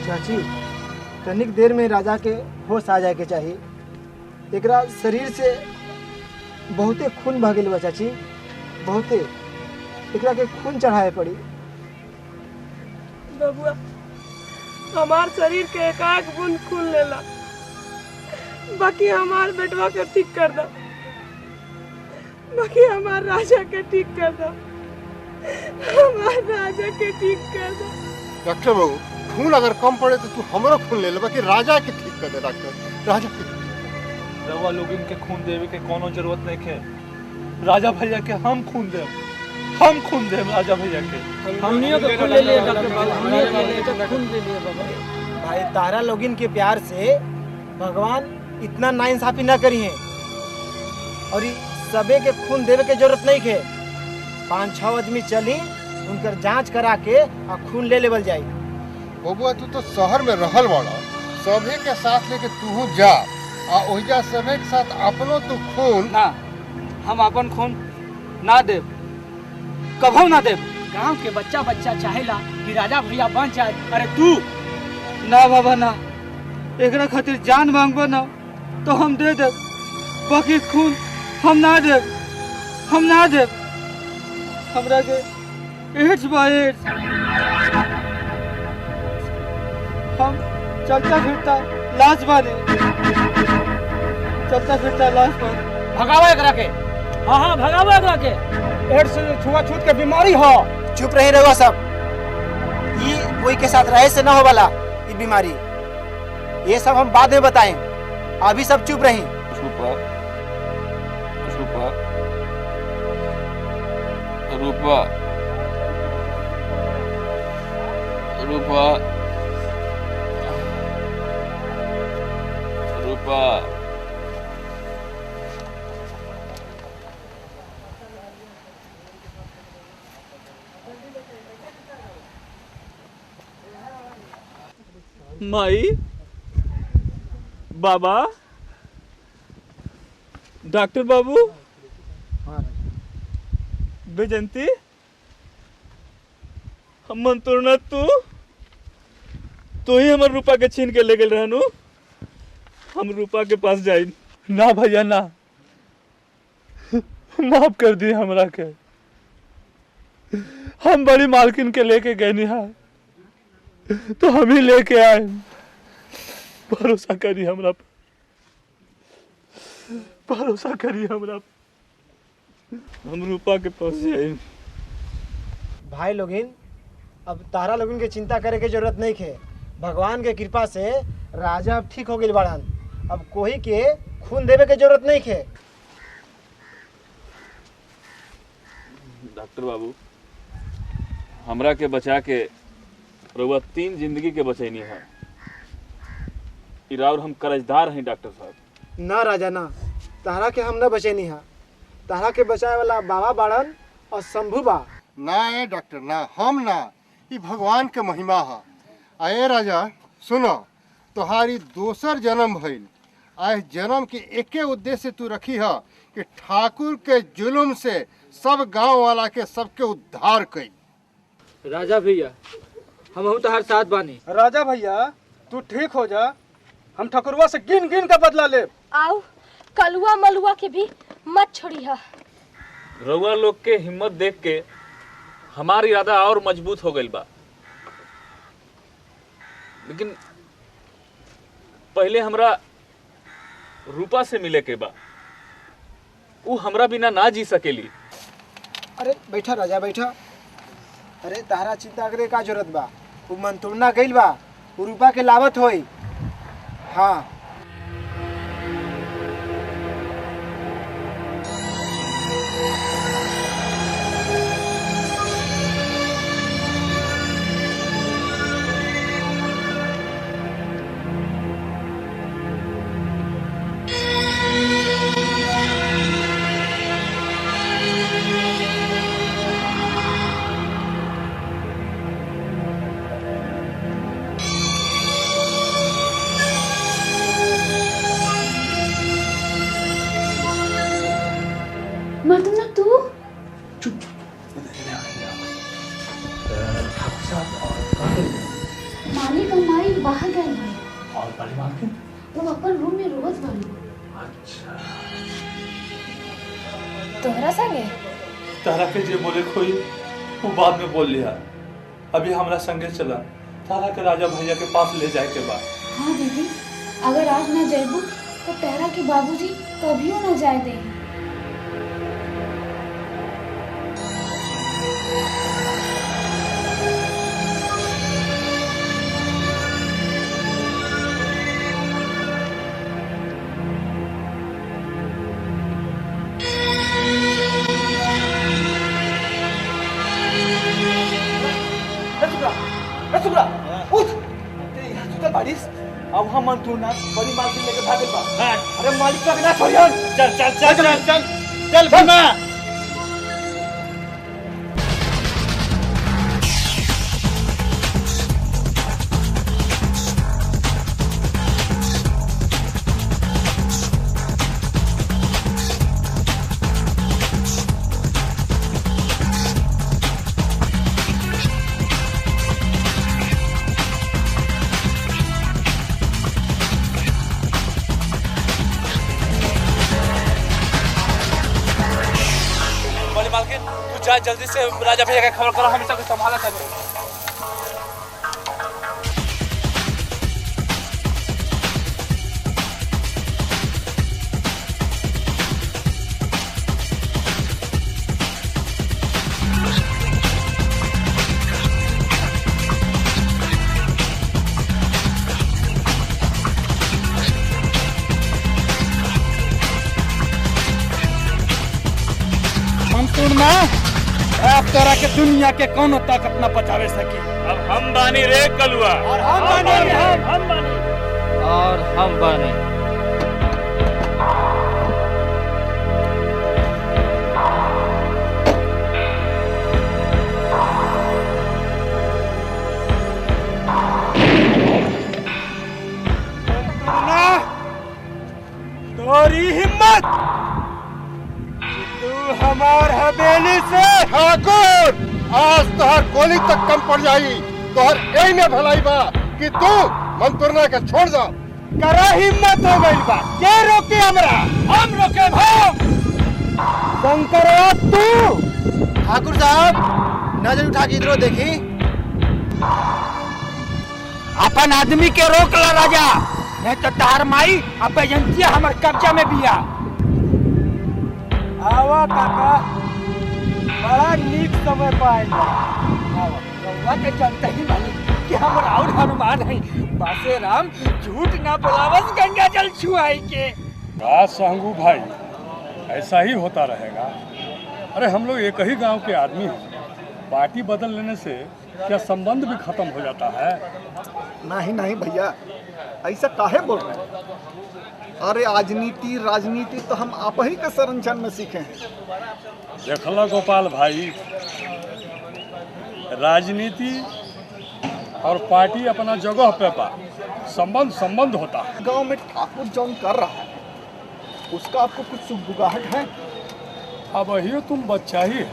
चाची, तनिक देर में राजा के होश आ जाए के चाहिए। एकरा शरीर से बहुते खून बह गइल बा चाची, बहुते। एकरा के खून चढ़ाए पड़ी। बबुआ, हमार शरीर के एकाक बूंद खून लेला, बाकी हमार बेटवा के ठीक कर दो, बाकी हमार राजा के ठीक कर दो। हमारे राजा के ठीक कर दो। डॉक्टर बाबू खून अगर कम पड़े तो तू हमरो खून ले ले, बाकी राजा के ठीक कर दे डॉक्टर, राजा के। रवा लोग इनके खून देवे के कोनो जरूरत नहीं है। राजा भैया के हम खून दे, हम खून दे राजा भैया के। हमनियों को खून ले लिए डॉक्टर बाबू, हमनियों को खून ले लिए बाबा। भाई तारा लोगिन के प्यार से भगवान इतना नाइंसाफी ना करी है, और सबे के खून देवे के जरूरत नहीं है। 5-6 आदमी चली उनकर जांच करा के आ खून ले लेवल जाई। बबुआ तू तो शहर में रहल वाला, सभे के साथ लेके तू जा आ ओइजा सभे के साथ अपनो तू खून ना, हम अपन खून ना देव, कभो ना देव। गांव के बच्चा बच्चा चाहेला कि राजा भैया बन जाए। अरे तू ना बाबा ना, एकरा खातिर जान मांगबो ना तो हम दे देव, बाकी खून हम ना देव, हम ना देव। हमरा के एड्स बा एड्स, हम चलता फिरता लाश बानी, चलता फिरता लाश बानी। भगावा एकरा के। हाँ हाँ भगावा एकरा के। एड्स छुआछूत के बीमारी हो। चुप रही रहो सब, ये कोई के साथ रहे से ना हो वाला ये बीमारी, ये सब हम बाद में बताएं, अभी सब चुप रही। रूपा रूपा रूपा रूपा माई, बाबा, डॉक्टर बाबू, बेजंती, हम मंतुरना तू ही हमार रूपा के छीन के ले गए रहनु। हम रूपा के पास जाई ना भैया ना, माफ कर दी हमरा के। हम बड़ी मालकिन के लेके गए निहा तो हम ही लेके आए। भरोसा करी हमरा पर, भरोसा करी हमरा पर। हम रूपा के पास जाए। भाई लोगिन अब तारा लोगिन के चिंता करे के जरूरत नहीं है। भगवान के कृपा से राजा अब ठीक हो गई बाड़न, अब कोई के खून देवे के जरूरत नहीं है। डॉक्टर बाबू हमरा के बचा के रउआ 3 जिंदगी के बचैनी है। इराउर हम कर्जदार हैं डॉक्टर साहब। ना राजा ना, तारा के हम न बचैनी है, तारा के बचाए वाला बाबा बाड़न और शंभू बा। ना है डॉक्टर ना, हम ना, ये भगवान के महिमा है। आए राजा सुनो, तुम्हारी दोसर जन्म भइल, आज जन्म के एके उद्देश्य तू रखी है कि ठाकुर के जुल्म से सब गांव वाला के सबके उद्धार कई। राजा भैया हम तो हर साथ बानी। राजा भैया तू ठीक हो जा, हम ठकुरवा से गिन गिन का बदला ले। आओ कलुआ मलुआ के भी मत छोड़ी है। रउआ लोग के हिम्मत देख के हमार इरादा और मजबूत हो गइल बा, लेकिन पहले हमरा रूपा से मिले के बा। वो हमरा बिना ना जी सकेली। अरे बैठा राजा बैठा। अरे तारा चिंता करे का जरूरत बा, वो मंतुरना गइल बा, वो रूपा के लावत होई। हाँ मर्दना तू मालिक हमारी बाहर गए भाई और बड़ी मालकिन वो अपन रूम में रोवत बानी। अच्छा तोहरा संगे तारा के जे बोले कोई वो बाद में बोल लिया। अभी हमरा संगे चला, तारा के राजा भैया के पास ले जाए के बाद। हाँ दीदी, अगर आज ना जाबू तो तारा के बाबूजी कभियो ना जाए दे। उठ तेरे यहाँ सुतल बारिश अब हम मंटूनाथ बड़ी मालकिन लेके भागल बा। अरे मालिक का ना छोड़ियन। चल चल चल चल चल चल भीमा। तू जा जल्दी से राजा भैया का खबर करो, हम सब संभाला करें। आप तोरा के दुनिया के कोनो ताकत न बचावे सके। अब हम बानी रे कलुआ। और हम बानी हम बानी और हम बानी। तोरी हिम्मत तू हमार हवेली से ठाकुर आज तोहर गोली तक कम पड़ जाई। तोहर यही में भलाई बा कि तू मंतुरना के छोड़ जा। करा हिम्मत हो गई बा, के रोके हमरा? हम रोके हम। शंकर तू ठाकुर साहब नजर उठा के इधर देखी। अपन आदमी के रोक ला राजा, नहीं तो तार माई अब एजेंसिया हमार कब्जा में बिया। आवा काका बड़ा नीक समय पाए रउआ के जानते ही मालिक कि हम राउर हनुमान है। बासे राम झूठ ना बोलावस गंगा जल छुआई के। राज सांगू भाई ऐसा ही होता रहेगा। अरे हम लोग एक ही गांव के आदमी हैं, पार्टी बदल लेने से क्या संबंध भी खत्म हो जाता है? नहीं नहीं भैया ऐसा काहे बोल रहे हैं? अरे राजनीति राजनीति तो हम आप ही के संरक्षण में सीखे हैं। देखला गोपाल भाई, राजनीति और पार्टी अपना जगह पे बा, संबंध संबंध होता है। गांव में ठाकुर जौन कर रहा है उसका आपको कुछ सुगबुगाहट है? अब वही तुम बच्चा ही है,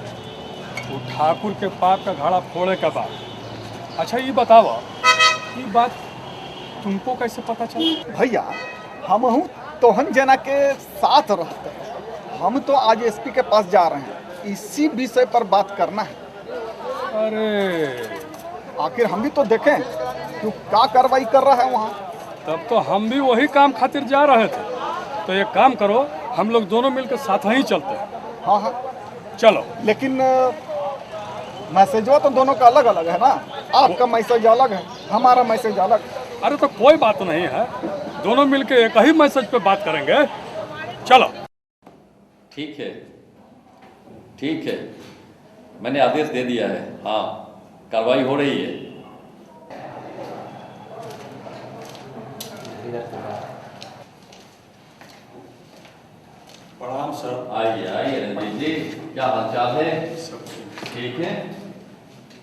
तो ठाकुर के पाप का घड़ा फोड़े के बाद। अच्छा ये बताओ, ये बात तुमको कैसे पता चला? भैया हम हूँ तोहन जना के साथ रहते हैं। हम तो आज एसपी के पास जा रहे हैं, इसी विषय पर बात करना है। अरे आखिर हम भी तो देखें कि क्या कार्रवाई कर रहा है वहाँ। तब तो हम भी वही काम खातिर जा रहे थे। तो एक काम करो, हम लोग दोनों मिलकर साथ ही चलते हैं। हाँ हाँ चलो। लेकिन मैसेजवा तो दोनों का अलग अलग है ना। आपका मैसेज अलग है, हमारा मैसेज अलग है। अरे तो कोई बात नहीं है, दोनों मिलकर एक ही मैसेज पे बात करेंगे। चलो। ठीक है ठीक है, मैंने आदेश दे दिया है। हाँ, कार्रवाई हो रही है। प्रणाम सर। आइए आइए रंजीत जी, क्या हालचाल है? ठीक है।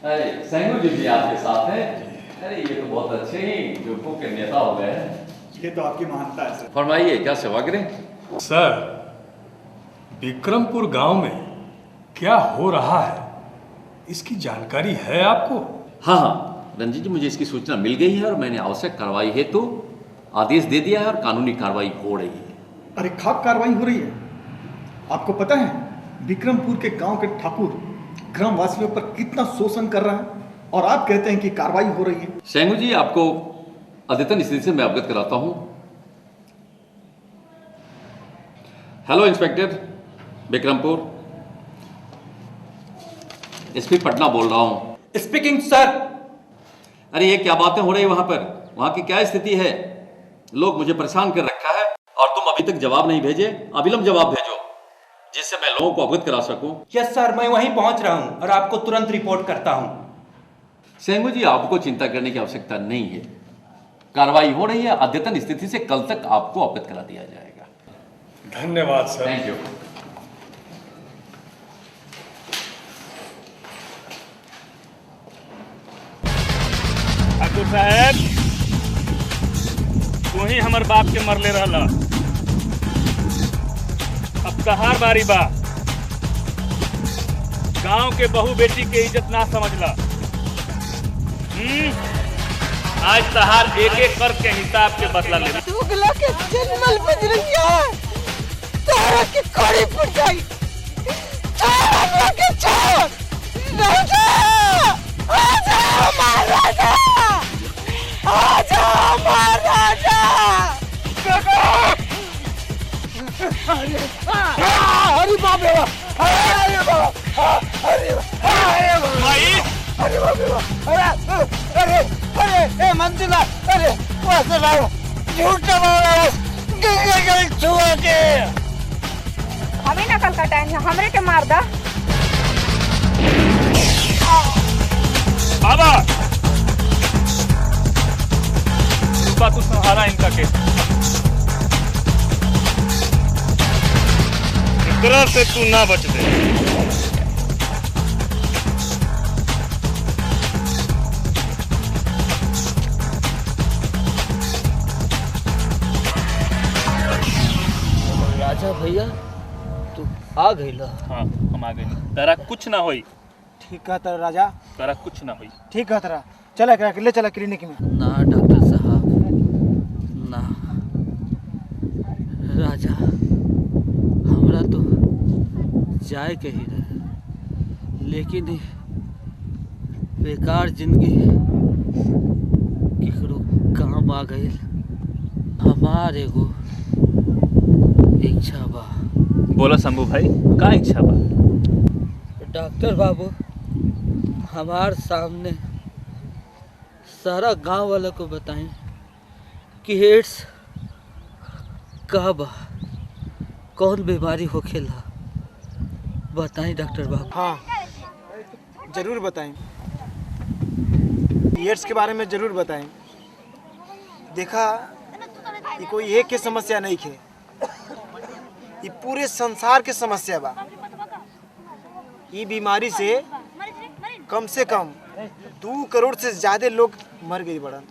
अरे संगू जी भी आपके साथ हैं? अरे ये तो बहुत अच्छे ही ग्रुपों के नेता हो गए हैं। ये तो आपकी महानता है सर। फरमाइए, क्या सेवा करें? सर, विक्रमपुर गांव में क्या हो रहा है, इसकी जानकारी है आपको? हाँ हाँ रंजीत जी, मुझे इसकी सूचना मिल गई है और मैंने आवश्यक कार्रवाई हेतु आदेश दे दिया है और कानूनी कार्रवाई हो रही है। अरे खाक कार्रवाई हो रही है। आपको पता है विक्रमपुर के गांव के ठाकुर ग्रामवासियों पर कितना शोषण कर रहा है और आप कहते हैं कि कार्रवाई हो रही है। सेंगू जी, आपको अद्यतन स्थिति से मैं अवगत कराता हूं। Hello inspector Vikrampur, SP Patna बोल रहा हूं। स्पीकिंग सर। अरे ये क्या बातें हो रही वहां पर? वहां की क्या स्थिति है? लोग मुझे परेशान कर रखा है और तुम अभी तक जवाब नहीं भेजे। अविलंब जवाब भेजो जिससे मैं लोगों को अवगत करा सकूं। यस सर, मैं वहीं पहुंच रहा हूं और आपको तुरंत रिपोर्ट करता हूं। सेंगू जी, आपको चिंता करने की आवश्यकता नहीं है। कार्रवाई हो रही है, अद्यतन स्थिति से कल तक आपको अवगत करा दिया जाएगा। धन्यवाद सर। Thank you. ठाकुर साहब, तू ही हमर बाप के मरले रहला, अब तहार बारी बा। गांव के बहू बेटी के इज्जत ना समझला। आज तहार एक एक कर के हिसाब के बदला ले। दुगला के जन्मल बजरिया तारा के कोड़ी फट जाई। तारा के छोड़ राजा, आजा महाराजा, आजा महाराजा। अरे बाप रे बाप, अरे बाप, अरे अरे बाप रे बाप, अरे अरे ए मंजुला, अरे वैसे ना झूठा बोला गई छुआ के। हमें नकल का टाइम है, हमरे के मार दा। बाबा तू सहारा इनका के, इकरा से तू ना बच दे। राजा भैया तू आ गईला। हाँ हम आ गए। तेरा कुछ ना होई। ठीक है तेरा राजा, तेरा कुछ ना होई। ठीक है तेरा। चला ले चला क्लिनिक में। ना डॉक्टर साहब ना, राजा हमरा तो जाए के ही रहे, लेकिन ई बेकार जिंदगी केकरो काम आ गई। हमार एगो इच्छा बा। बोला शंभू भाई, का इच्छा बा? डॉक्टर बाबू, हमार सामने सारा गांव वालों को बताएं कि एड्स का बा, कौन बीमारी होखेला, बताएं डॉक्टर बाबू। हाँ जरूर बताएं, एड्स के बारे में जरूर बताएं। देखा ये कोई एक की समस्या नहीं है, ये पूरे संसार के समस्या बा। ये बीमारी से कम 2 करोड़ से ज्यादा लोग मर गई बड़न।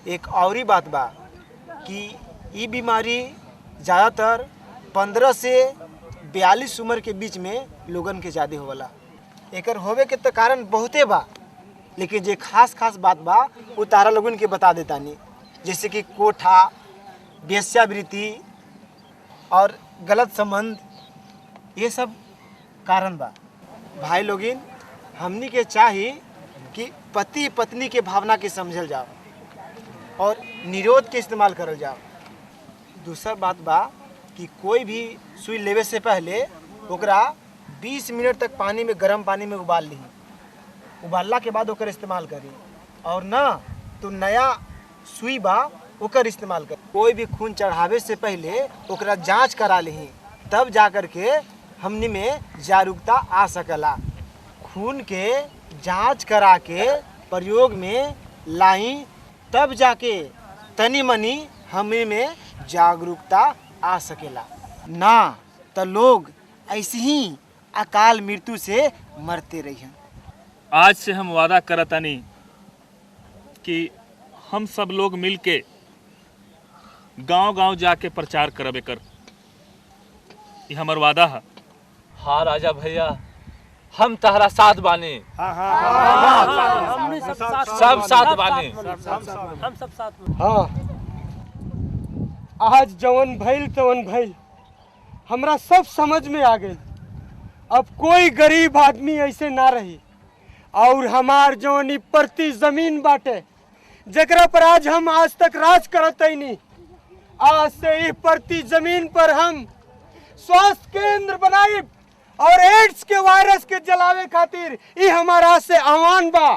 एक और ही बात बा कि ये बीमारी ज़्यादातर 15 से 42 उम्र के बीच में लोगन के ज़्यादा होवला। एकर होवे के तो कारण बहुते बा, लेकिन जे खास बात बा वो तारा लोगन के बता देता नहीं, जैसे कि कोठा, वेश्यावृत्ति और गलत संबंध, ये सब कारण बा। भाई लोगिन, हमनी के चाहिए कि पति पत्नी के भावना के समझल जाओ और निरोध के इस्तेमाल करल जाओ। दूसरा बात बा कि कोई भी सुई लेवे से पहले ओकरा 20 मिनट तक पानी में, गर्म पानी में उबाल ली। उबालला के बाद ओकर इस्तेमाल करी, और ना तो नया सुई बा ओकर इस्तेमाल करी। कोई भी खून चढ़ावे से पहले ओकरा जांच करा ली, तब जा कर के हमनी में जागरूकता आ सकला। खून के जांच करा के प्रयोग में लाई, तब जाके तनी मनी हमनी में जागरूकता आ सकेला। ना तो लोग ऐसे ही अकाल मृत्यु से मरते रहिए। आज से हम वादा करतानी कि हम सब लोग मिलके गांव-गांव जाके प्रचार करबे कर। ये हमर वादा है। हाँ राजा भैया, हम तहरा साथ बानी। सब साथ बानी। हम सब साथ में। हाँ, आज जवन भइल तवन भइल, हमरा सब समझ में आ गई। अब कोई गरीब आदमी ऐसे ना रही, और हमार जवन प्रति जमीन बाटे, जकरा पर आज हम आज तक राज करत नहीं, आज से इस प्रति जमीन पर हम स्वास्थ्य केंद्र बनाई और एड्स के वायरस के जलावे खातिर ये हमारा से आह्वान बा।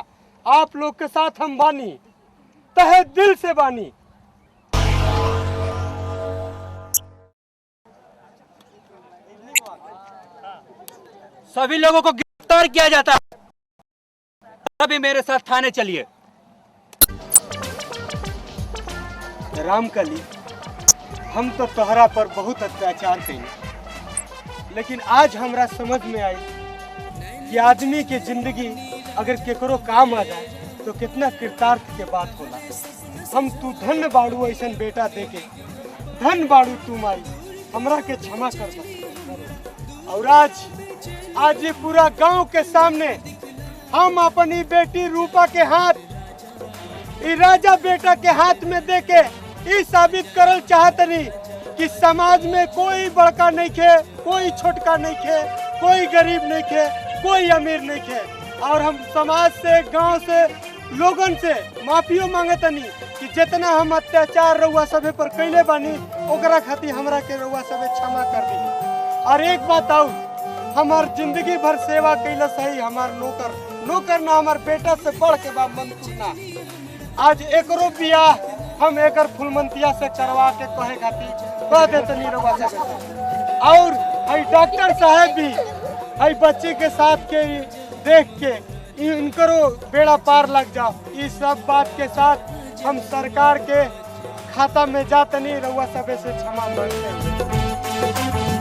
आप लोग के साथ हम बानी, तहे दिल से बानी। सभी लोगों को गिरफ्तार किया जाता है। अभी मेरे साथ थाने चलिए। रामकली, हम तो तोहरा पर बहुत अत्याचार कइले, लेकिन आज हमरा समझ में आई कि आदमी के जिंदगी अगर केकरो काम आ जाए तो कितना कृतार्थ के बात होला। हम तू धन्य बाड़ू ऐसन बेटा देके, धन्य बाड़ू तू माई, हमरा के क्षमा कर दे। और आज ये पूरा गांव के सामने हम अपनी बेटी रूपा के हाथ ई राजा बेटा के हाथ में देके ई साबित करल चाहतनी कि समाज में कोई बड़का नहीं खे, कोई छोटका नहीं खे, कोई गरीब नहीं खे, कोई अमीर नहीं खे। और हम समाज से, गांव से, लोगन से माफियो मांगतनी कि जितना हम अत्याचार रउआ सभे पर कैले बानी ओकरा खातिर हमरा के रउआ सभे क्षमा कर दी। और एक बात आऊ, हमार जिंदगी भर सेवा कैला सही हमार नौकर ना हमार बेटा से बढ़ के बा मंतुर ना। आज एकरो बियाह हम एकर फुलमंतिया से करवा के कहे खातिर कह देतनी रउआ सभे। और हई डॉक्टर साहब भी हई बच्ची के साथ के देख के इनकरो बेड़ा पार लग जाओ। इस सब बात के साथ हम सरकार के खाता में जातनी रउआ सभे से क्षमा मांगते हैं।